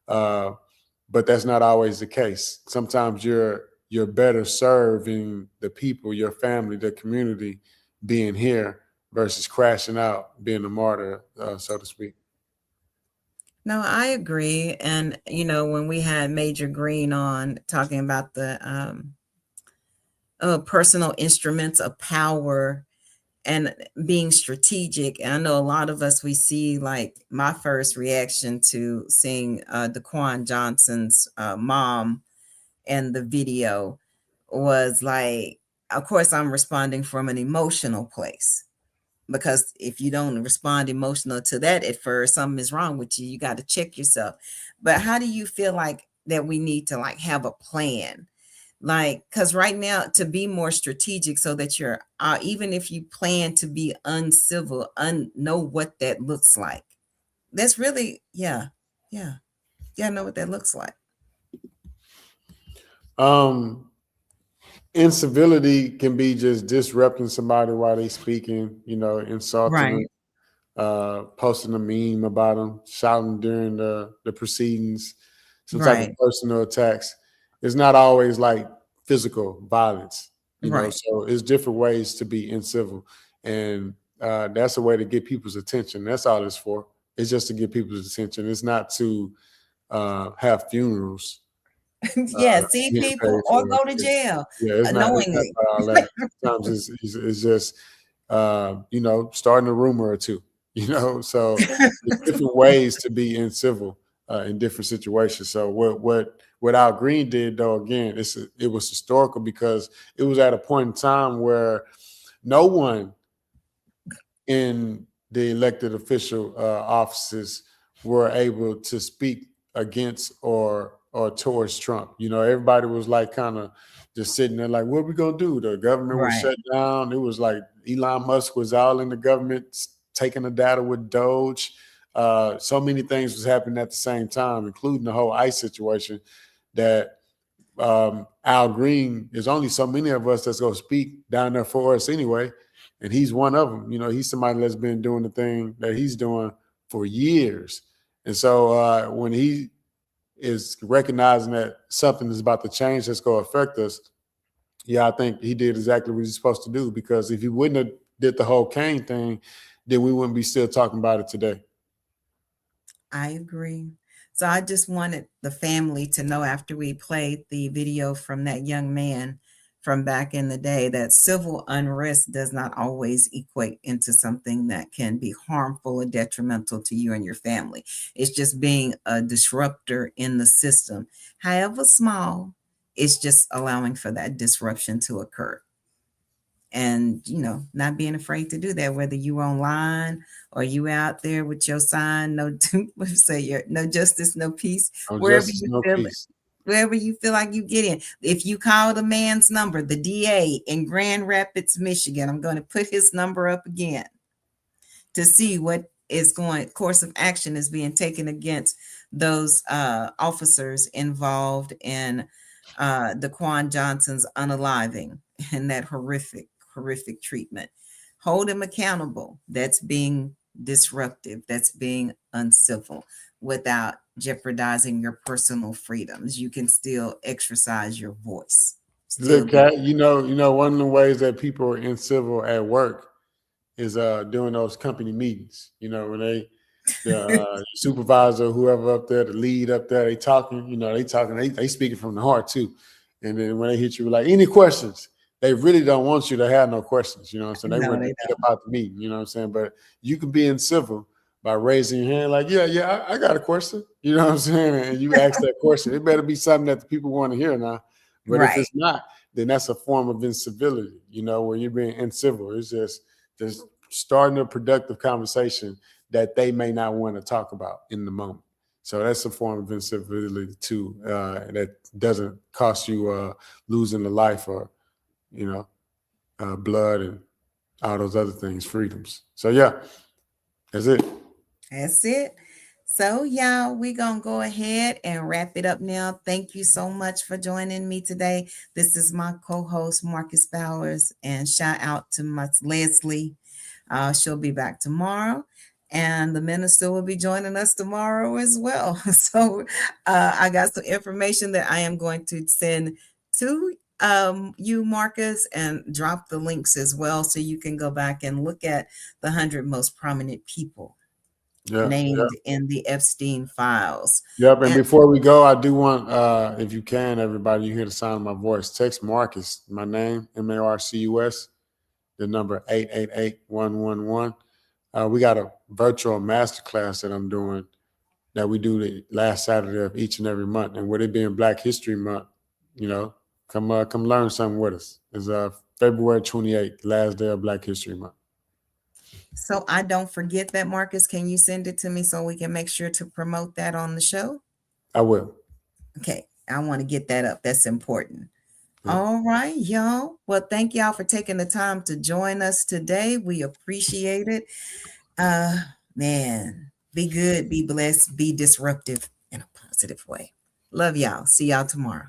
But that's not always the case. Sometimes you're better serving the people, your family, the community, being here versus crashing out, being a martyr, so to speak. No, I agree. And, when we had Major Green on talking about the personal instruments of power and being strategic, and I know a lot of us, we see, like, my first reaction to seeing Daquan Johnson's mom and the video was like, of course, I'm responding from an emotional place. Because if you don't respond emotional to that at first, something is wrong with you. You got to check yourself. But how do you feel like that we need to have a plan? Because right now, to be more strategic so that you're, even if you plan to be uncivil, know what that looks like. That's really, yeah. Know what that looks like. Incivility can be just disrupting somebody while they speaking, insulting them, posting a meme about them, shouting during the proceedings, some type of personal attacks. It's not always like physical violence, so it's different ways to be incivil. And that's a way to get people's attention. That's all it's for. It's just to get people's attention. It's not to have funerals. See people or go to jail. Yeah, it's not all that. Sometimes it's just starting a rumor or two. So there's different ways to be incivil in different situations. So what Al Green did, though, again, it was historical because it was at a point in time where no one in the elected official offices were able to speak against or towards Trump. Everybody was like kind of just sitting there like, what are we going to do? The government was shut down. It was like Elon Musk was all in the government taking the data with Doge. So many things was happening at the same time, including the whole ICE situation, that Al Green, there's only so many of us that's going to speak down there for us anyway. And he's one of them. He's somebody that's been doing the thing that he's doing for years. And so when he is recognizing that something is about to change that's going to affect us, yeah, I think he did exactly what he's supposed to do, because if he wouldn't have did the whole Kane thing, then we wouldn't be still talking about it today. I agree. So I just wanted the family to know, after we played the video from that young man from back in the day, that civil unrest does not always equate into something that can be harmful or detrimental to you and your family. It's just being a disruptor in the system. However small, it's just allowing for that disruption to occur. And, not being afraid to do that, whether you online or you out there with your sign, no, no justice, no peace, No wherever justice, you no feel it. peace. Wherever you feel like you get in. If you call the man's number, the DA in Grand Rapids, Michigan, I'm going to put his number up again to see what course of action is being taken against those officers involved in Daquan Johnson's unaliving and that horrific treatment. Hold him accountable. That's being disruptive. That's being uncivil without jeopardizing your personal freedoms. You can still exercise your voice. Look, Kat, one of the ways that people are incivil at work is doing those company meetings. When the supervisor, whoever up there, the lead up there, they talking. They speaking from the heart too. And then when they hit you with like, any questions, they really don't want you to have no questions. So they No, want to get about the meeting. You know what I'm saying? But you can be incivil by raising your hand, like, I got a question. You know what I'm saying? And you ask that question. It better be something that the people want to hear now. But if it's not, then that's a form of incivility, where you're being incivil. It's just starting a productive conversation that they may not want to talk about in the moment. So that's a form of incivility too, that doesn't cost you losing a life or, blood and all those other things, freedoms. So yeah, that's it. That's it. So, y'all, we're going to go ahead and wrap it up now. Thank you so much for joining me today. This is my co-host, Marcus Bowers, and shout out to my Leslie. She'll be back tomorrow, and the minister will be joining us tomorrow as well. So I got some information that I am going to send to you, Marcus, and drop the links as well, so you can go back and look at the 100 most prominent people named in the Epstein files. Yep. And before we go, I do want, if you can, everybody, you hear the sound of my voice, text Marcus, my name, Marcus, the number 888-111. We got a virtual masterclass that I'm doing that we do the last Saturday of each and every month. And with it being Black History Month, come learn something with us. It's February 28th, last day of Black History Month. So I don't forget that, Marcus. Can you send it to me so we can make sure to promote that on the show? I will. Okay. I want to get that up. That's important. Yeah. All right, y'all. Well, thank y'all for taking the time to join us today. We appreciate it. Man, be good, be blessed, be disruptive in a positive way. Love y'all. See y'all tomorrow.